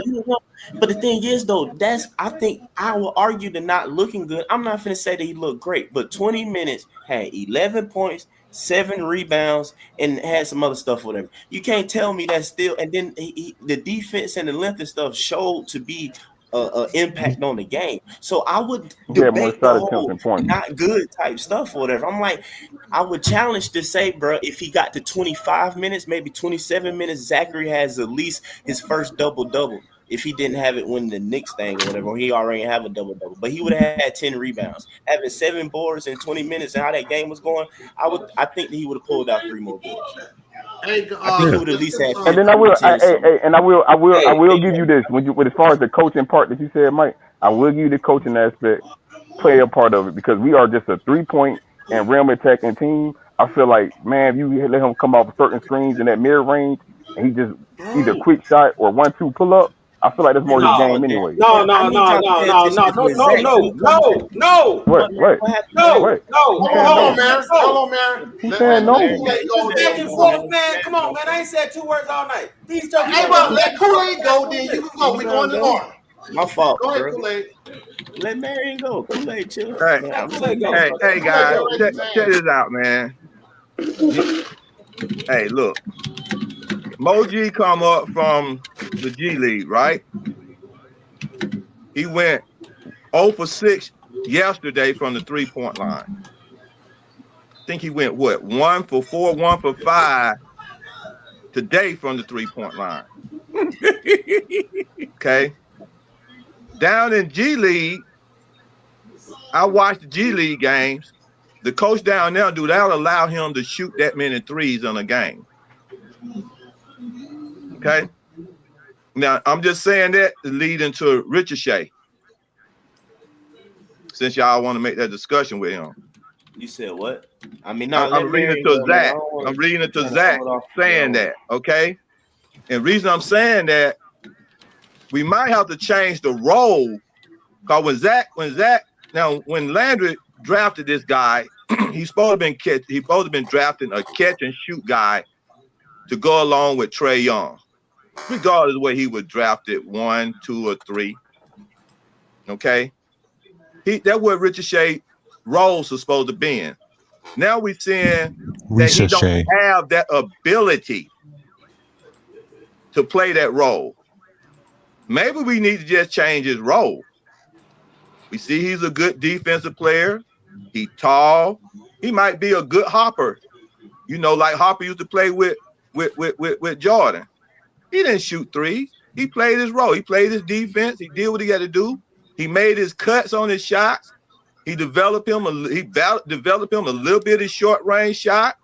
But the thing is, though, I think I will argue the not looking good. I'm not finna say that he looked great, but 20 minutes had 11 points, 7 rebounds, and had some other stuff, whatever. You can't tell me that still. And then the defense and the length and stuff showed to be impact on the game. So I would debate the whole not good type stuff or whatever. I'm like, I would challenge to say, bro, if he got to 25 minutes, maybe 27 minutes, Zachary has at least his first double-double. If he didn't have it when the Knicks thing or whatever, he already have a double-double. But he would have had 10 rebounds. Having 7 boards in 20 minutes and how that game was going, I think that he would have pulled out 3 more boards. I think he would at least have. And then I will give you this as far as the coaching part that you said, Mike. I will give you the coaching aspect, player part of it, because we are just a 3-point and rim attacking team. I feel like, man, if you let him come off certain screens in that mid range, and he just either quick shot or 1-2 pull up, I feel like that's more his game anyway. No. What? Hold on, man. He said no. Man, come on, man. I ain't said 2 words all night. These hey, well, let Kool-Aid go, then you can go. We're going to order. My fault. Go ahead, Kool-Aid. Let Marion go. Kool-Aid, chill. Hey, guys, check this out, man. Hey, look. Moji come up from the G League, right? He went 0 for 6 yesterday from the 3-point line. I think he went what? 1 for 4, 1 for 5 today from the 3-point line. Okay. Down in G League, I watched the G League games. The coach down there, do that allow him to shoot that many threes in a game? Okay. Now, I'm just saying that to lead into Ricochet. Since y'all want to make that discussion with him. You said what? I mean, I'm reading it to Zach. I'm reading it to Zach saying that, okay? And the reason I'm saying that, we might have to change the role. Because when Landry drafted this guy, he's supposed to been drafting a catch and shoot guy to go along with Trae Young, regardless of where he was drafted 1, 2, or 3. Okay, that's what Ricochet roles are supposed to be in. Now we're seeing that he don't have that ability to play that role. Maybe we need to just change his role. We see he's a good defensive player. He's tall. He might be a good hopper. You know, like Hopper used to play with Jordan. He didn't shoot threes. He played his role. He played his defense. He did what he got to do. He made his cuts on his shots. He developed him a little bit of short range shot,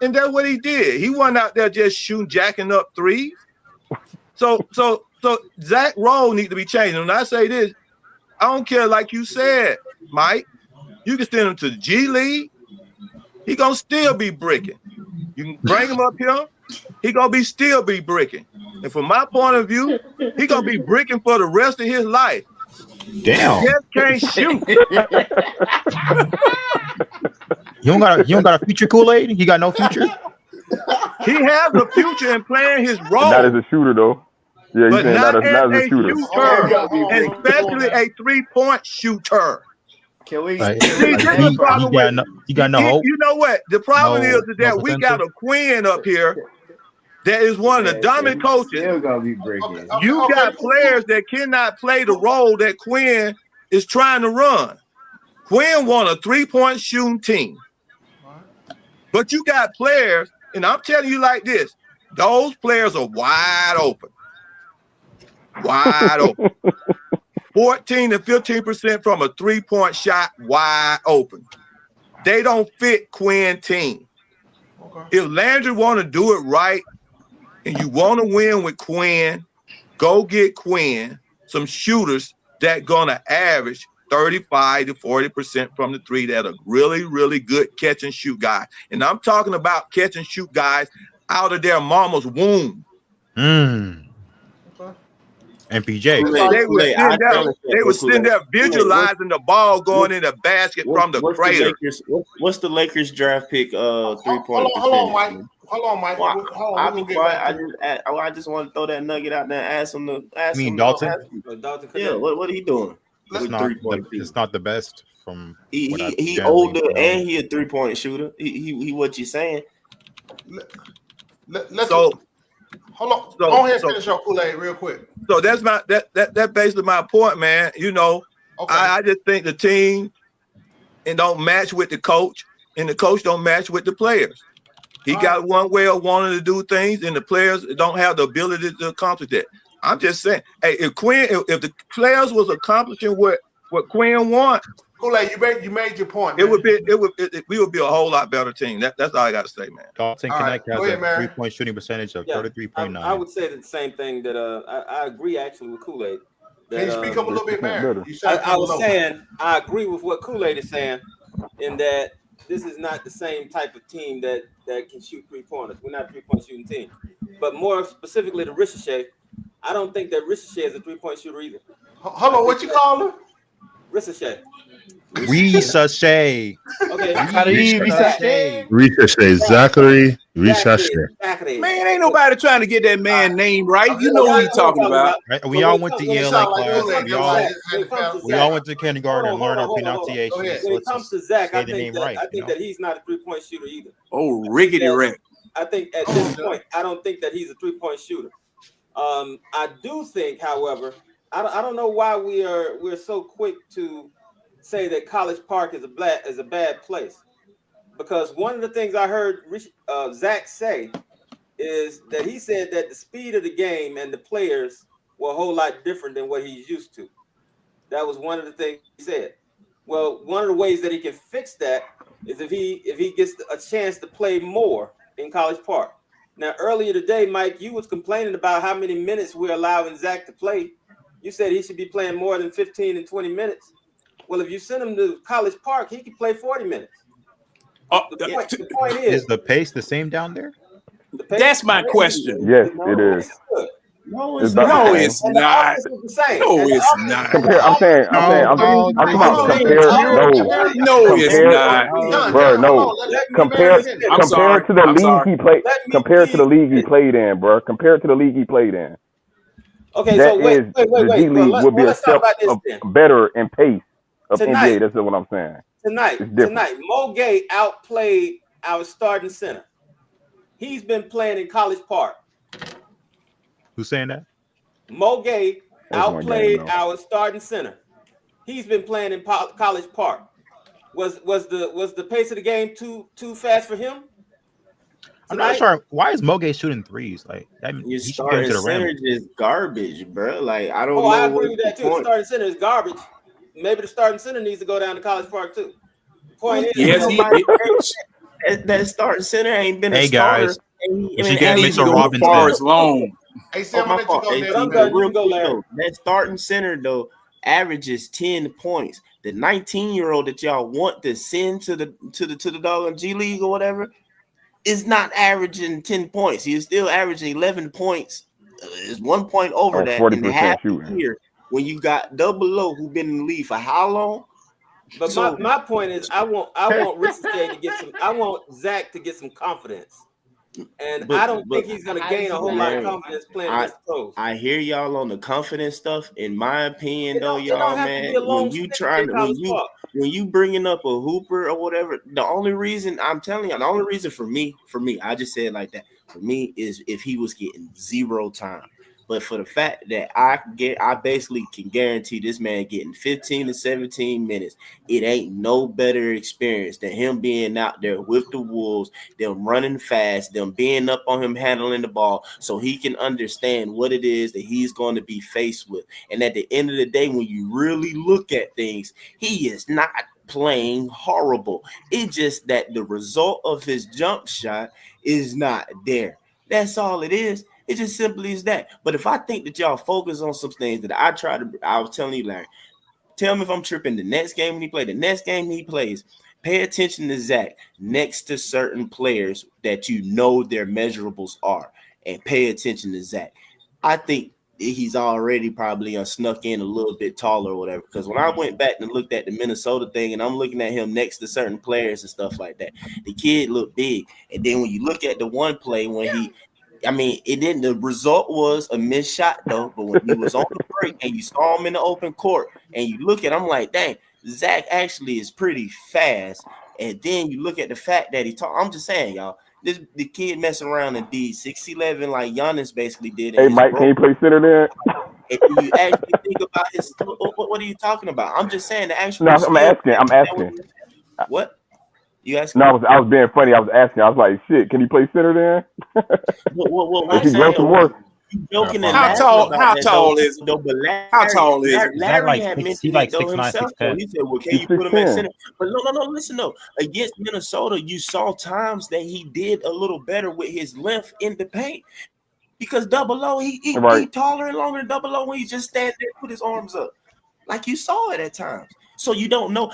and that's what he did. He wasn't out there just jacking up threes. So Zach role need to be changed. And when I say this, I don't care. Like you said, Mike, you can send him to the G League. He gonna still be bricking. You can bring him up here. He gonna still be bricking. And from my point of view, he gonna be bricking for the rest of his life. Damn. He just can't shoot. You don't got a future, Kool-Aid? He got no future? He has a future in playing his role. Not as a shooter, though. Yeah, but not as a shooter. Oh, especially a 3-point shooter. Can we? See, he got no hope. You know what? The problem is that we got a Quinn up here that is one of the dominant coaches. You got players that cannot play the role that Quinn is trying to run. Quinn won a 3-point shooting team. But you got players, and I'm telling you like this, those players are wide open. Wide open. 14 to 15% from a 3-point shot, wide open. They don't fit Quinn team. Okay. If Landry want to do it right, and you want to win with Quinn, go get Quinn some shooters that gonna average 35 to 40% from the 3 that are really, really good catch and shoot guys. And I'm talking about catch and shoot guys out of their mama's womb. MPJ. They were sitting there visualizing the ball going in the basket from the crater. What's the Lakers draft pick 3-point? Hold on, Mike. Hold on. I'll be quiet. I just want to throw that nugget out there and ask him to ask him. Dalton? Yeah, what are he doing? It's not the best from he older and he a 3-point shooter. He what you saying? Hold on. Go ahead and finish your Kool-Aid real quick. So that's basically my point, man. You know, okay. I just think the team and don't match with the coach, and the coach don't match with the players. He got one way of wanting to do things, and the players don't have the ability to accomplish that. I'm just saying, hey, if the players was accomplishing what Quinn want, Kool-Aid, you made your point. We would be a whole lot better team. That's all I got to say, man. Dalton Connect has a 3-point shooting percentage of 33.9. I would say the same thing that I agree actually with Kool-Aid. Can you speak up a little bit, man? I was saying I agree with what Kool-Aid is saying in that this is not the same type of team that can shoot 3-pointers. We're not a 3-point shooting team. But more specifically to Ricochet, I don't think that Ricochet is a 3-point shooter either. Hold on, what you call him? Ricochet. Ricochet. Ricochet. Zachary Ricochet. Man, ain't nobody trying to get that man name right. You know who he's talking about. Right? We all went to ELA class. We all went to kindergarten and learned our pronunciation. When it comes to Zach, I think that he's not a 3-point shooter either. Oh, rickety wreck. I think at this point, I don't think that he's a 3-point shooter. I do think, however, I don't know why we're so quick to say that College Park is a bad place, because one of the things I heard Zach say is that he said that the speed of the game and the players were a whole lot different than what he's used to. That was one of the things he said. Well, one of the ways that he can fix that is if he gets a chance to play more in College Park. Now, earlier today, Mike, you was complaining about how many minutes we're allowing Zach to play. You said he should be playing more than 15 and 20 minutes. Well, if you send him to College Park, he can play 40 minutes. The point is the pace the same down there? That's my question. Yes, it is. No, it's not. No, it's not. No, it's not. Compare, I'm saying, No, it's not. Bro, no. Compare to the league he played. Compare to the league he played in, bro. Compare to the league he played in. Okay, that so wait. The G League would be a step better in pace of NBA. That's what I'm saying. Tonight, Mo Gay outplayed our starting center. He's been playing in College Park. Who's saying that? Mo Gay outplayed our starting center. He's been playing in College Park. Was the pace of the game too fast for him? I'm not sure. Why is Mo Gay shooting threes? Like, your starting center is garbage, bro. Like, I don't know. I agree with that too. The starting center is garbage. Maybe the starting center needs to go down to College Park too. Point is, that starting center ain't been a starter. Guys, you get Mitchell Robinson. Far as long. Hey, Sam, I'm gonna let you go, Larry. That starting center though averages 10 points. The 19-year-old that y'all want to send to the dog in G League or whatever is not averaging 10 points. He is still averaging 11 points. Is 1 point over that in half the year. When you got Double O, who been in the league for how long? But my point is, I want Richard to get some. I want Zach to get some confidence, and I don't think he's going to gain a whole lot of confidence playing against the pros. I hear y'all on the confidence stuff. In my opinion, though, y'all, man, when you bringing up a hooper or whatever, the only reason I'm telling you, the only reason for me, I just said it like that. For me, is if he was getting zero time. But for the fact that I basically can guarantee this man getting 15 to 17 minutes, it ain't no better experience than him being out there with the Wolves, them running fast, them being up on him handling the ball so he can understand what it is that he's going to be faced with. And at the end of the day, when you really look at things, he is not playing horrible. It's just that the result of his jump shot is not there. That's all it is. It just simply is that. But if I think that y'all focus on some things that I was telling you, Larry, tell me if I'm tripping. The next game he plays, pay attention to Zach next to certain players that you know their measurables are, and pay attention to Zach. I think he's already probably snuck in a little bit taller or whatever. Because when I went back and looked at the Minnesota thing, and I'm looking at him next to certain players and stuff like that, the kid looked big. And then when you look at the one play when it didn't. The result was a missed shot though. But when he was on the break and you saw him in the open court, and you look at him, I'm like, dang, Zach actually is pretty fast. And then you look at the fact that I'm just saying, y'all, the kid messing around in D 6'11" like Giannis basically did. Hey, Mike, can you play center there? And you actually think about his. What are you talking about? I'm just saying the actual. No, I'm asking. What? You asking? No, I was being funny. I was asking. I was like, "Shit, can he play center there?" How tall is he? How tall is he? Larry had mentioned it himself. He said, "Well, can you put him at center?" But no. Listen though, against Minnesota, you saw times that he did a little better with his length in the paint. Because Double O, he taller and longer than Double O when he just stand there, put his arms up, like you saw it at times. So you don't know.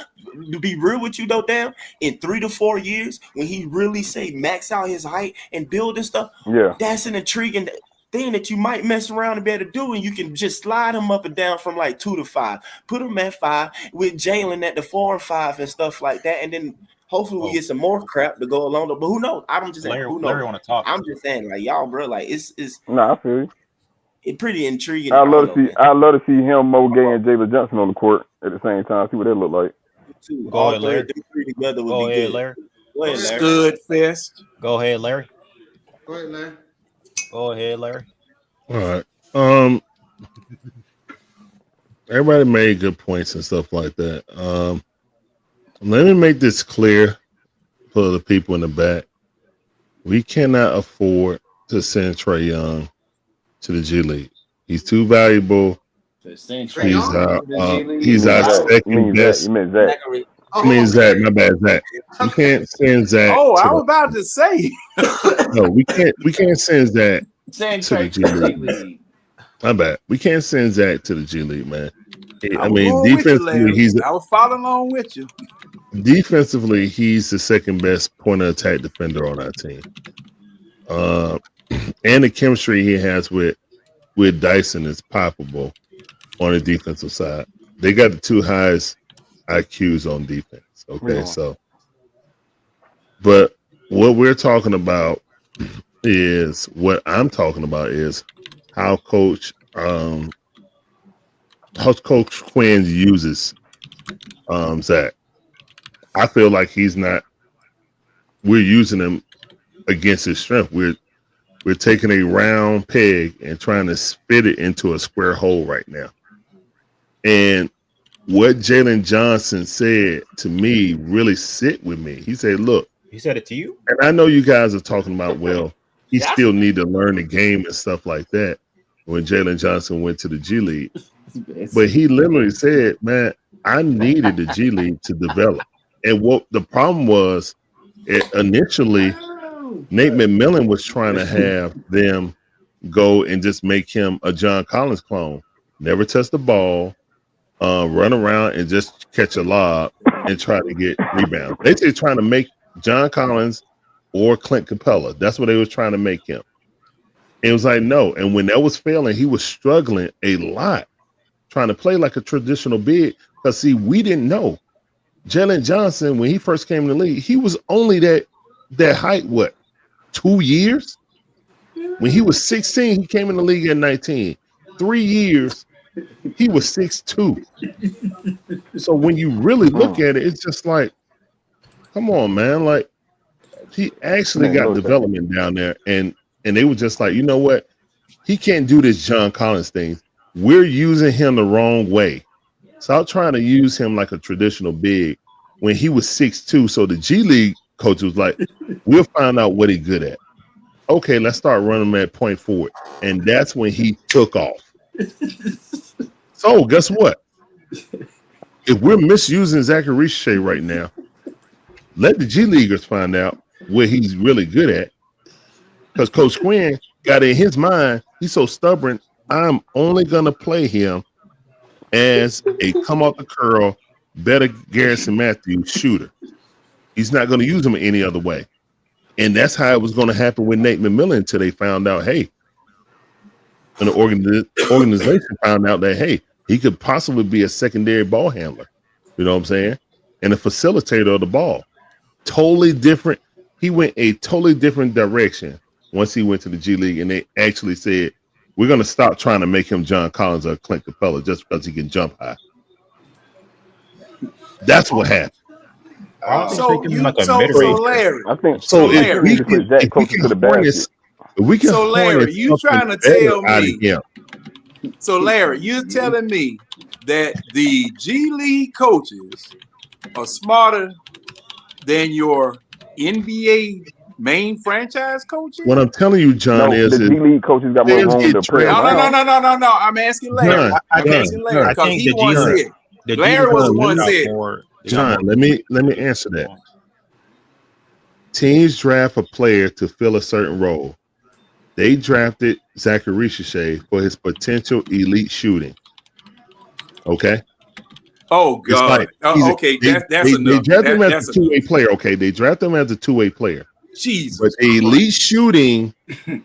To be real with you though, damn, in 3 to 4 years, when he really say max out his height and build and stuff, that's an intriguing thing that you might mess around and be able to do, and you can just slide him up and down from like 2 to 5, put him at 5 with Jalen at the 4 and 5 and stuff like that, and then hopefully we get some more crap to go along. But who knows? I'm just saying. Who knows? Larry want to talk. I'm just saying, like y'all, bro, like it's. No, I feel you. It's pretty intriguing. I'd love to see him, Mo Gay, and Jalen Johnson on the court at the same time. See what that look like. All three together would be good. Larry. Go ahead, Larry. Good fest. Go ahead, Larry. Go ahead, Larry. Go ahead, Larry. All right. Everybody made good points and stuff like that. Let me make this clear for the people in the back. We cannot afford to send Trae Young to the G League. He's too valuable. He's our second best. You meant Zach. I mean Zach. My bad, Zach. We can't send Zach. Oh, I was about to say. No, we can't send Zach to the G League. My bad. We can't send Zach to the G League, man. I mean, defensively, I was following along with you. Defensively, he's the second best point of attack defender on our team. And the chemistry he has with Dyson is palpable on the defensive side. They got the two highest IQs on defense. Okay, so, but what we're talking about is what I'm talking about is how Coach Quinn uses Zach. I feel like we're using him against his strength. We're taking a round peg and trying to spit it into a square hole right now. And what Jalen Johnson said to me really sit with me. He said, look. He said it to you? And I know you guys are talking about, well, he still need to learn the game and stuff like that when Jalen Johnson went to the G League. But he literally said, man, I needed the G League to develop. And what the problem was, initially, Nate McMillan was trying to have them go and just make him a John Collins clone. Never touch the ball, run around and just catch a lob and try to get rebounds. Basically trying to make John Collins or Clint Capella. That's what they was trying to make him. And it was like, no. And when that was failing, he was struggling a lot trying to play like a traditional big. Because, see, we didn't know. Jalen Johnson, when he first came in the league, he was only that height, 2 years? When he was 16, he came in the league at 19. 3 years, he was 6'2". So when you really look at it, it's just like, come on, man. Like, he actually got development down there. And they were just like, you know what? He can't do this John Collins thing. We're using him the wrong way. Stop trying to use him like a traditional big when he was 6'2". So the G League coach was like, we'll find out what he's good at. Okay, let's start running him at point forward. And that's when he took off. So guess what? If we're misusing Zachary Richey right now, let the G Leaguers find out what he's really good at. Because Coach Quinn got in his mind, he's so stubborn, I'm only going to play him as a come off the curl, better Garrison Matthews shooter. He's not going to use him any other way. And that's how it was going to happen with Nate McMillan until they found out, hey, and the organization found out that, hey, he could possibly be a secondary ball handler. You know what I'm saying? And a facilitator of the ball. Totally different. He went a totally different direction once he went to the G League, and they actually said, we're going to stop trying to make him John Collins or Clint Capella just because he can jump high. That's what happened. Larry, I think so. Larry, you trying to tell me? So, Larry, you're telling me that the G League coaches are smarter than your NBA main franchise coaches? What I'm telling you, John, is the G League coaches got more room to play. No. I'm asking Larry. I'm asking Larry because he once said. Larry was the one said. John, let me answer that. Teams draft a player to fill a certain role. They drafted Zachary Richey for his potential elite shooting. Okay. Oh God. Okay, that's enough. They drafted him as a two-way player. Okay, they drafted him as a two-way player. Jesus. But the elite shooting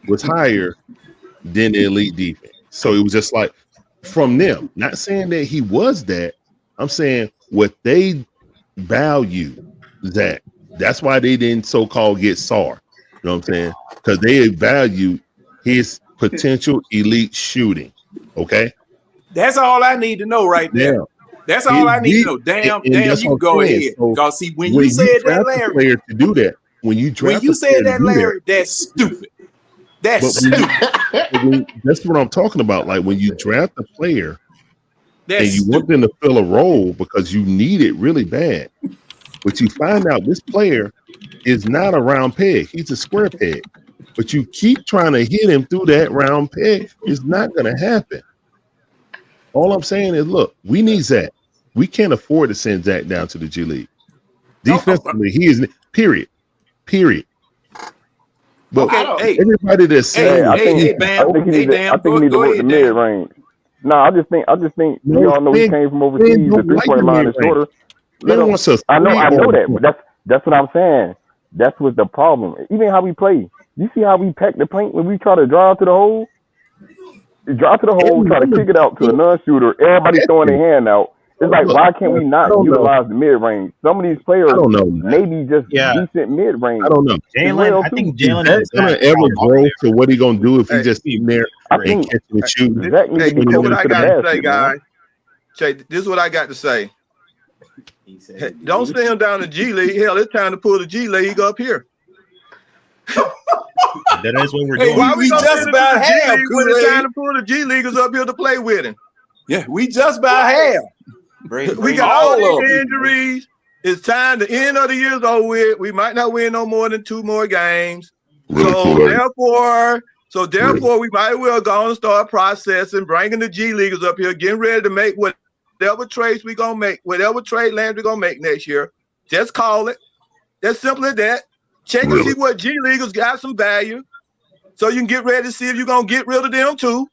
was higher than the elite defense. So it was just like from them. Not saying that he was that. I'm saying what they value that. That's why they didn't so-called get Sarr. You know what I'm saying? Because they value his potential elite shooting. Okay. That's all I need to know right there. Yeah. That's all I need to know. Damn, you go ahead. Because see, when you said that, Larry, player to do that, when you said that, Larry, that's stupid. That's that's what I'm talking about. Like when you draft a player and you want them to fill a role because you need it really bad, but you find out this player is not a round peg; he's a square peg. But you keep trying to hit him through that round peg, it's not going to happen. All I'm saying is, look, we need Zach. We can't afford to send Zach down to the G League. Defensively, he is period. But everybody that's saying, I think he need to work the mid range. No, I just think we all know he came from overseas. The 3-point line is shorter. I know that, but that's what I'm saying. That's what the problem. Even how we play. You see how we pack the paint when we try to drive to the hole? Try to kick it out to a non-shooter. Everybody throwing their hand out. It's like, why can't we not utilize the mid-range? Some of these players maybe just decent mid-range. I don't know. I think Jalen is going to ever grow to what he going to do if he just sitting there and catching and shooting. This is what I got to say, guys. This is what I got to say. Don't send him down to G League. Hell, it's time to pull the G League up here. That is what we're doing. Why we just about half when it's time to pull the G Leaguers up here to play with him? Yeah, we just about half. We got all these injuries. It's time. The end of the year's over with. We might not win no more than 2 more games. Therefore, we might well go and start processing, bringing the G Leaguers up here, getting ready to make whatever trades we're gonna make, whatever trade land we're gonna make next year. Just call it. That's simple as that. Check and see what G Leaguers got some value, so you can get ready to see if you're gonna get rid of them too.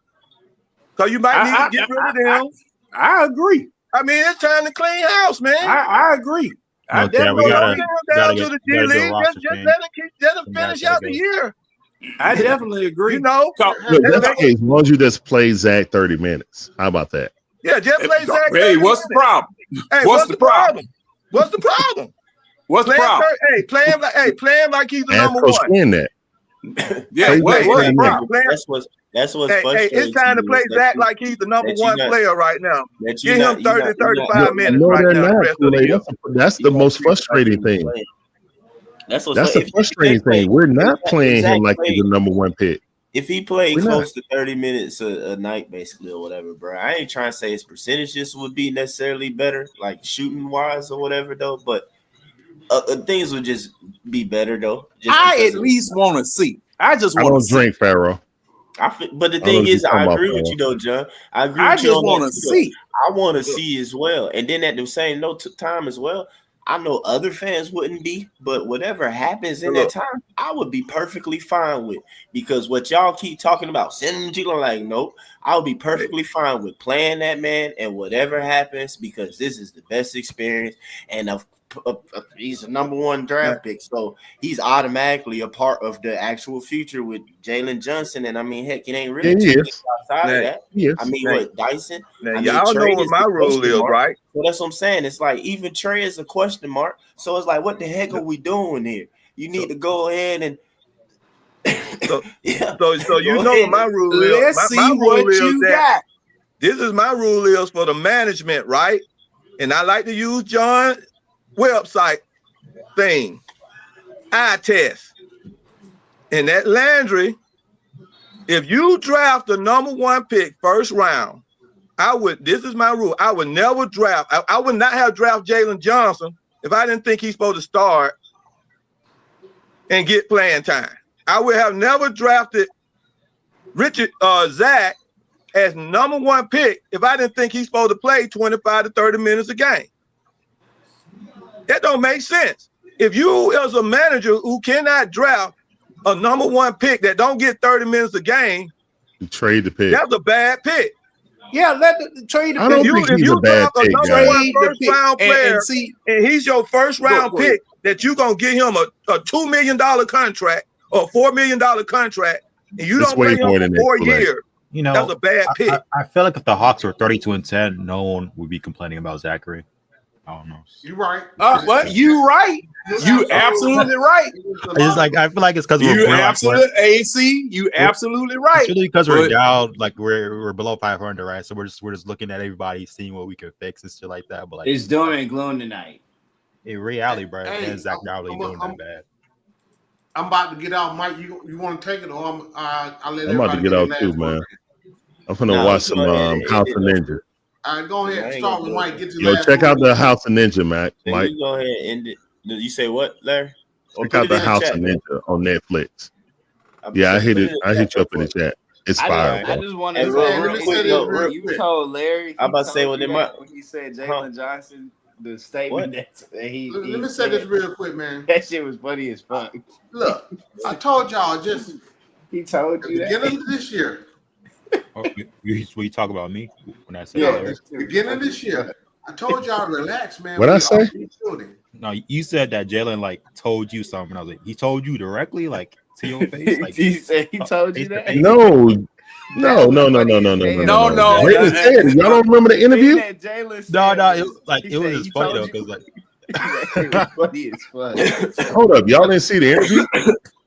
So you might need to get rid of them. I agree. I mean, it's time to clean house, man. I agree. Okay, we gotta down to the G League. Just let them finish out the year. I definitely agree. You know, that's okay, as long as you just play Zach 30 minutes. How about that? Yeah, just play Zach. Hey, what's the problem? Hey, what's the problem? What's the problem? What's the problem? Play him like he's the number one. Win that. Yeah, what's the problem? That's what's it's time to play Zach like he's the number one player right now. Give him 30 to 35 minutes right now. That's the most frustrating thing. That's the frustrating thing. We're not playing him like he's the number one pick. If he played close to 30 minutes a night, basically, or whatever, bro, I ain't trying to say his percentages would be necessarily better, like shooting wise or whatever, though, but things would just be better, though. I at least want to see. I don't drink, Pharaoh. But the thing is, I agree with you, though, John. I agree with you. I just want to see. I want to see as well. And then at the same time as well, I know other fans wouldn't be, but whatever happens in that time, I would be perfectly fine with. Because what y'all keep talking about, sending to like, nope, I'll be perfectly fine with playing that man and whatever happens, because this is the best experience. And he's a number one draft pick, so he's automatically a part of the actual future with Jalen Johnson. And I mean, heck, it ain't really outside of that. I mean, what, Dyson? Y'all know what my rule is, right? So that's what I'm saying. It's like even Trey is a question mark. So it's like, what the heck are we doing here? You need to go ahead and so you know what my rule is. Let's see what you got. This is my rule is for the management, right? And I like to use John website thing, eye test. And that Landry, if you draft the number one pick first round, this is my rule. I would never draft. I would not have drafted Jalen Johnson if I didn't think he's supposed to start and get playing time. I would have never drafted Zach as number one pick if I didn't think he's supposed to play 25 to 30 minutes a game. That don't make sense. If you as a manager who cannot draft a number one pick that don't get 30 minutes a game, you trade the pick. That's a bad pick. Yeah, let the trade the pick. I don't think he's a bad pick, guys. First round player, and he's your first round pick that you're gonna give him a $2 million contract or $4 million contract, and you don't play him for 4 years. You know, that's a bad pick. I feel like if the Hawks were 32-10, no one would be complaining about Zachary. I don't know. You're right. What? You right. You absolutely right. It's like I feel like it's because you absolutely AC. You absolutely right. It's really because we're down, like we're below 500, right? So we're just looking at everybody, seeing what we can fix and shit like that. But like, it's doom and gloom tonight. In reality, bro, and Zach not really doing that bad. I'm about to get out. Mike, you want to take it, or I'll let I'm about to get out too, man. I'm gonna watch some House of Ninja. All right, go ahead and start with Mike. Get your Yo, last check out word. the House of Ninja, Mike. You go ahead and end it. You say what, Larry? Check out the House of Ninja on Netflix. Yeah, I hit it. I hit you up in the chat. It's fire. I just want to say, you told Larry. I'm about to say what when he said Jalen Johnson, the statement that he. Let me say this real quick, man. That shit was funny as fuck. Look, I told y'all just. He told you beginning of this year. Oh, you talk about me when I said beginning of this year. I told y'all relax, man. What I say? No, you said that Jalen like told you something. I was like, he told you directly, like to your face. Like he said he told you that. No. Y'all don't remember the interview? No, it was like it was just funny though, because like funny as fuck. Hold up, y'all didn't see the interview?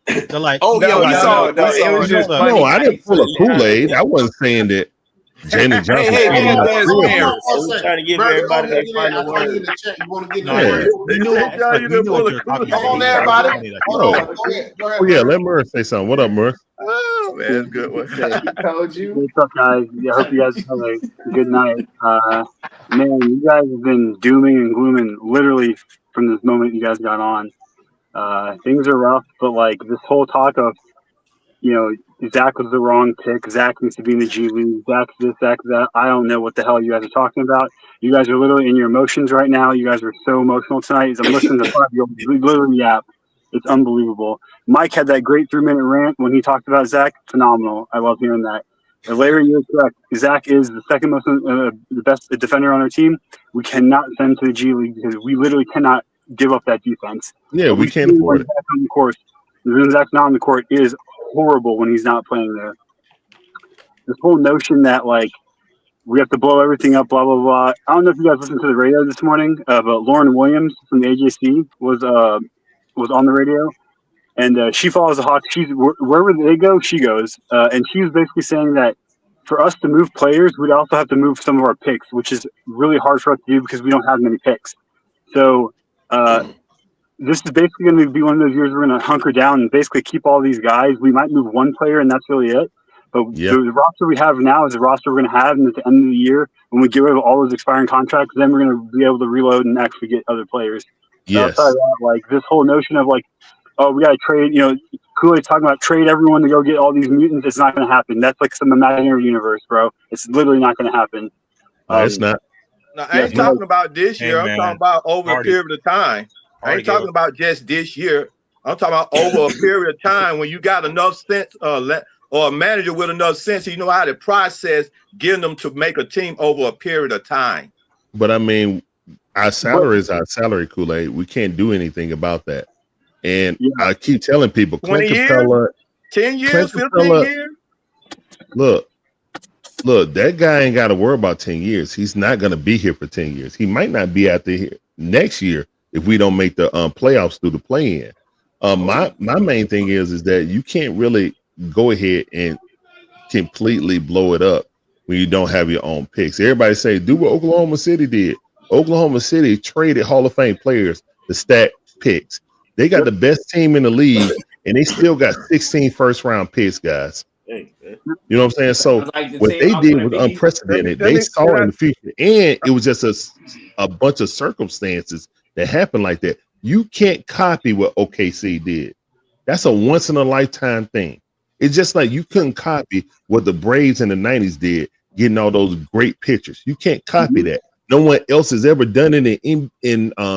They're like, we saw it. It was just funny. No, I didn't pull a Kool-Aid. I wasn't saying that Jalen Johnson. I'm trying to give everybody their final word. You want to get Come on, everybody. Oh yeah, let Murph say something. What up, Murph? Oh man, it's good one. He told you. What's up, guys? I hope you guys have a good night. Man, you guys have been dooming and glooming literally from this moment you guys got on. Things are rough, but like this whole talk of, Zach was the wrong pick. Zach needs to be in the G League. Zach this, Zach that. I don't know what the hell you guys are talking about. You guys are literally in your emotions right now. You guys are so emotional tonight. I'm listening to 5-year-olds literally yap. It's unbelievable. Mike had that great 3-minute rant when he talked about Zach. Phenomenal. I love hearing that. And Larry, you're correct. Zach is the second most, the best defender on our team. We cannot send him to the G League because we literally cannot give up that defense. Yeah, we can't afford it. On the court. When Zach's not on the court, it is horrible when he's not playing there. This whole notion that like we have to blow everything up, blah blah blah. I don't know if you guys listened to the radio this morning, but Lauren Williams from the AJC was on the radio, and she follows the Hawks. She's wherever they go, she goes, and she was basically saying that for us to move players, we'd also have to move some of our picks, which is really hard for us to do because we don't have many picks. So this is basically going to be one of those years we're going to hunker down and basically keep all these guys. We might move one player, and that's really it. But the roster we have now is the roster we're going to have, and at the end of the year, when we get rid of all those expiring contracts, then we're going to be able to reload and actually get other players. Yes. Outside of that, like this whole notion of like, oh, we got to trade. Kool-Aid talking about trade everyone to go get all these mutants. It's not going to happen. That's like some imaginary universe, bro. It's literally not going to happen. It's not. No, I ain't talking about this year. I'm talking about over a period of time. I ain't talking about just this year. I'm talking about over a period of time when you got enough sense, or a manager with enough sense, you know how to process getting them to make a team over a period of time. But I mean, our salary is our salary, Kool-Aid. We can't do anything about that. And I keep telling people, 20 years, 10 years, 15 years. Look, that guy ain't got to worry about 10 years. He's not going to be here for 10 years. He might not be out there here next year if we don't make the playoffs through the play-in. My main thing is that you can't really go ahead and completely blow it up when you don't have your own picks. Everybody say, do what Oklahoma City did. Oklahoma City traded Hall of Fame players to stack picks. They got the best team in the league, and they still got 16 first-round picks, guys. You know what I'm saying? So what they did was unprecedented. They saw in the future, and it was just a bunch of circumstances that happened like that. You can't copy what OKC did. That's a once-in-a-lifetime thing. It's just like you couldn't copy what the Braves in the 90s did, getting all those great pictures. You can't copy that. No one else has ever done it in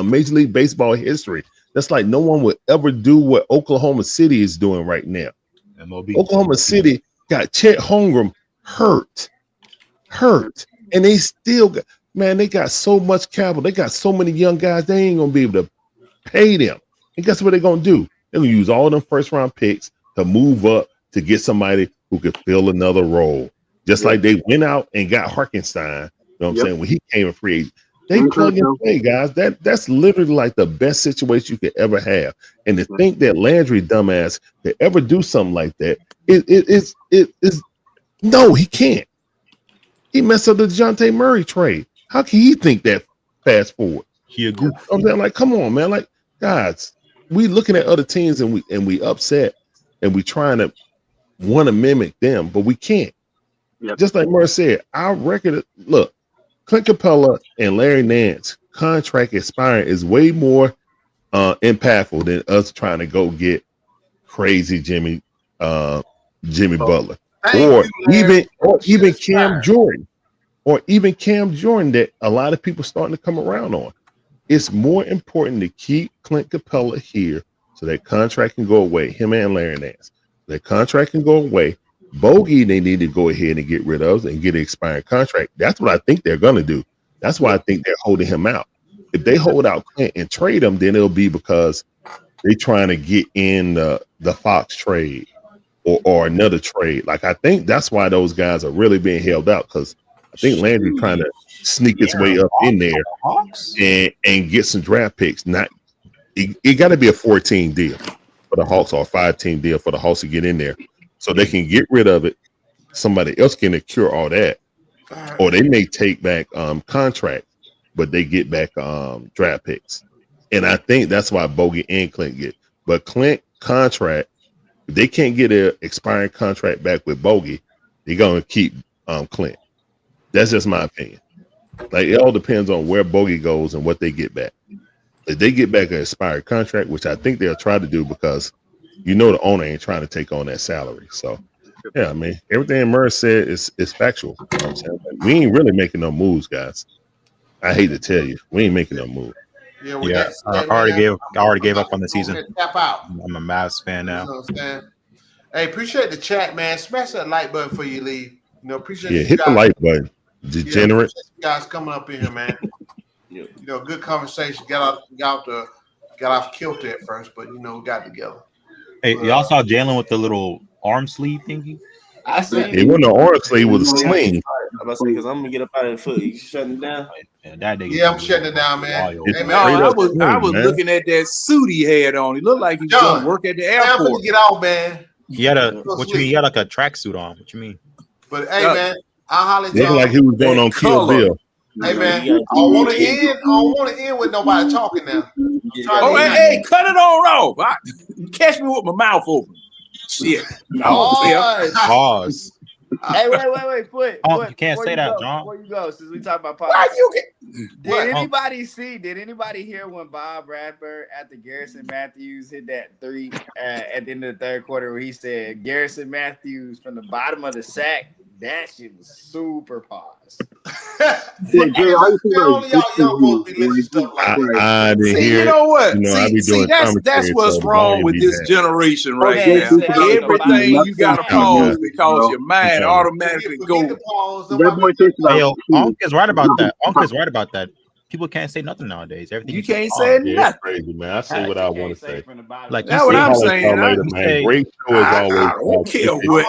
Major League Baseball history. That's like no one would ever do what Oklahoma City is doing right now. MLB. Oklahoma City got Chet Holmgren hurt, and they still got, man, they got so much capital. They got so many young guys, they ain't going to be able to pay them. And guess what they're going to do? They're going to use all them first-round picks to move up to get somebody who could fill another role. Just like they went out and got Harkenstein, you know what I'm saying, when he came a free agent. They plug and play, guys. That's literally like the best situation you could ever have. And to think that Landry, dumbass, could ever do something like that, it is no, he can't. He messed up the DeJounte Murray trade. How can he think that fast forward? He a goof. I'm saying, like, come on, man. Like, guys, we looking at other teams and we upset and we trying to want to mimic them, but we can't. Yep. Just like Murray said, our record. Look, Clint Capella and Larry Nance contract expiring is way more impactful than us trying to go get crazy Jimmy Butler or even Cam Jordan. Or even Cam Jordan that a lot of people starting to come around on. It's more important to keep Clint Capella here so that contract can go away. Him and Larry Nance. That contract can go away. Bogey, they need to go ahead and get rid of and get an expiring contract. That's what I think they're going to do. That's why I think they're holding him out. If they hold out Clint and trade him, then it'll be because they're trying to get in the Fox trade or another trade. Like, I think that's why those guys are really being held out, because I think Landry trying to sneak its way up in there and get some draft picks. Not it got to be a 14 deal for the Hawks or a 5-team deal for the Hawks to get in there, so they can get rid of it. Somebody else can cure all that, or they may take back contract, but they get back draft picks. And I think that's why Bogey and Clint get. But Clint contract, if they can't get an expiring contract back with Bogey, they're gonna keep Clint. That's just my opinion. Like, it all depends on where Bogey goes and what they get back. If they get back an expired contract, which I think they'll try to do, because the owner ain't trying to take on that salary. So, yeah, I mean, everything Murray said is factual. You know what I'm saying? Like, we ain't really making no moves, guys. I hate to tell you, we ain't making no move. Yeah, I already gave up on the season. Tap out. I'm a Mavs fan now. You know what I'm saying? Hey, appreciate the chat, man. Smash that like button before you leave. Appreciate you hit guys. the like button. Degenerate. You guys coming up in here, man. Good conversation. Got off kilter at first, but we got together. Hey, y'all saw Jalen with the little arm sleeve thingy? I see. It wasn't an arm sleeve, with a sling. I'm about to say, because I'm gonna get up out of the foot. You shutting it down? Yeah, I'm shutting it down, man. Hey, man, I was looking at that suit he had on. He looked like he was going to work at the airport. I'm get out, man. He had what you mean? He had like a tracksuit on. What you mean? But hey, man, I'll holler at y'all. Like he was going on Kill Bill. Hey, man, I don't want to end with nobody talking now. Hey, cut it on off. Catch me with my mouth open. Shit. Pause. Hey, wait, Foot. You can't say that, John. Before you go, since we talk about Why did anybody hear when Bob Bradford after Garrison Matthews hit that three at the end of the third quarter where he said Garrison Matthews from the bottom of the sack? That shit was super pause. I didn't hear. You know what? See, that's what's wrong with this generation right now. Everything you got to pause because your mind automatically goes. Unc is right about that. People can't say nothing nowadays. Everything you can't say nothing. That's crazy, man. I say what I want to say. Like that's what I'm saying. Great show is always. I don't care what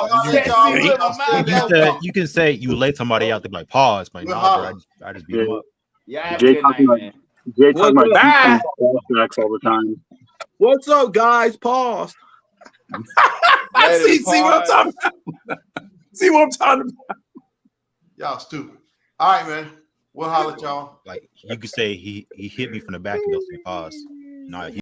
you can say. You laid somebody out to be like pause, but nah, bro, I just beat them up. Yeah, Jay talking about flashbacks all the time. What's up, guys? Pause. See what I'm talking about. See what I'm talking about. Y'all stupid. All right, man. We'll holler at y'all. Like you could say he hit me from the back and they'll say pause. No,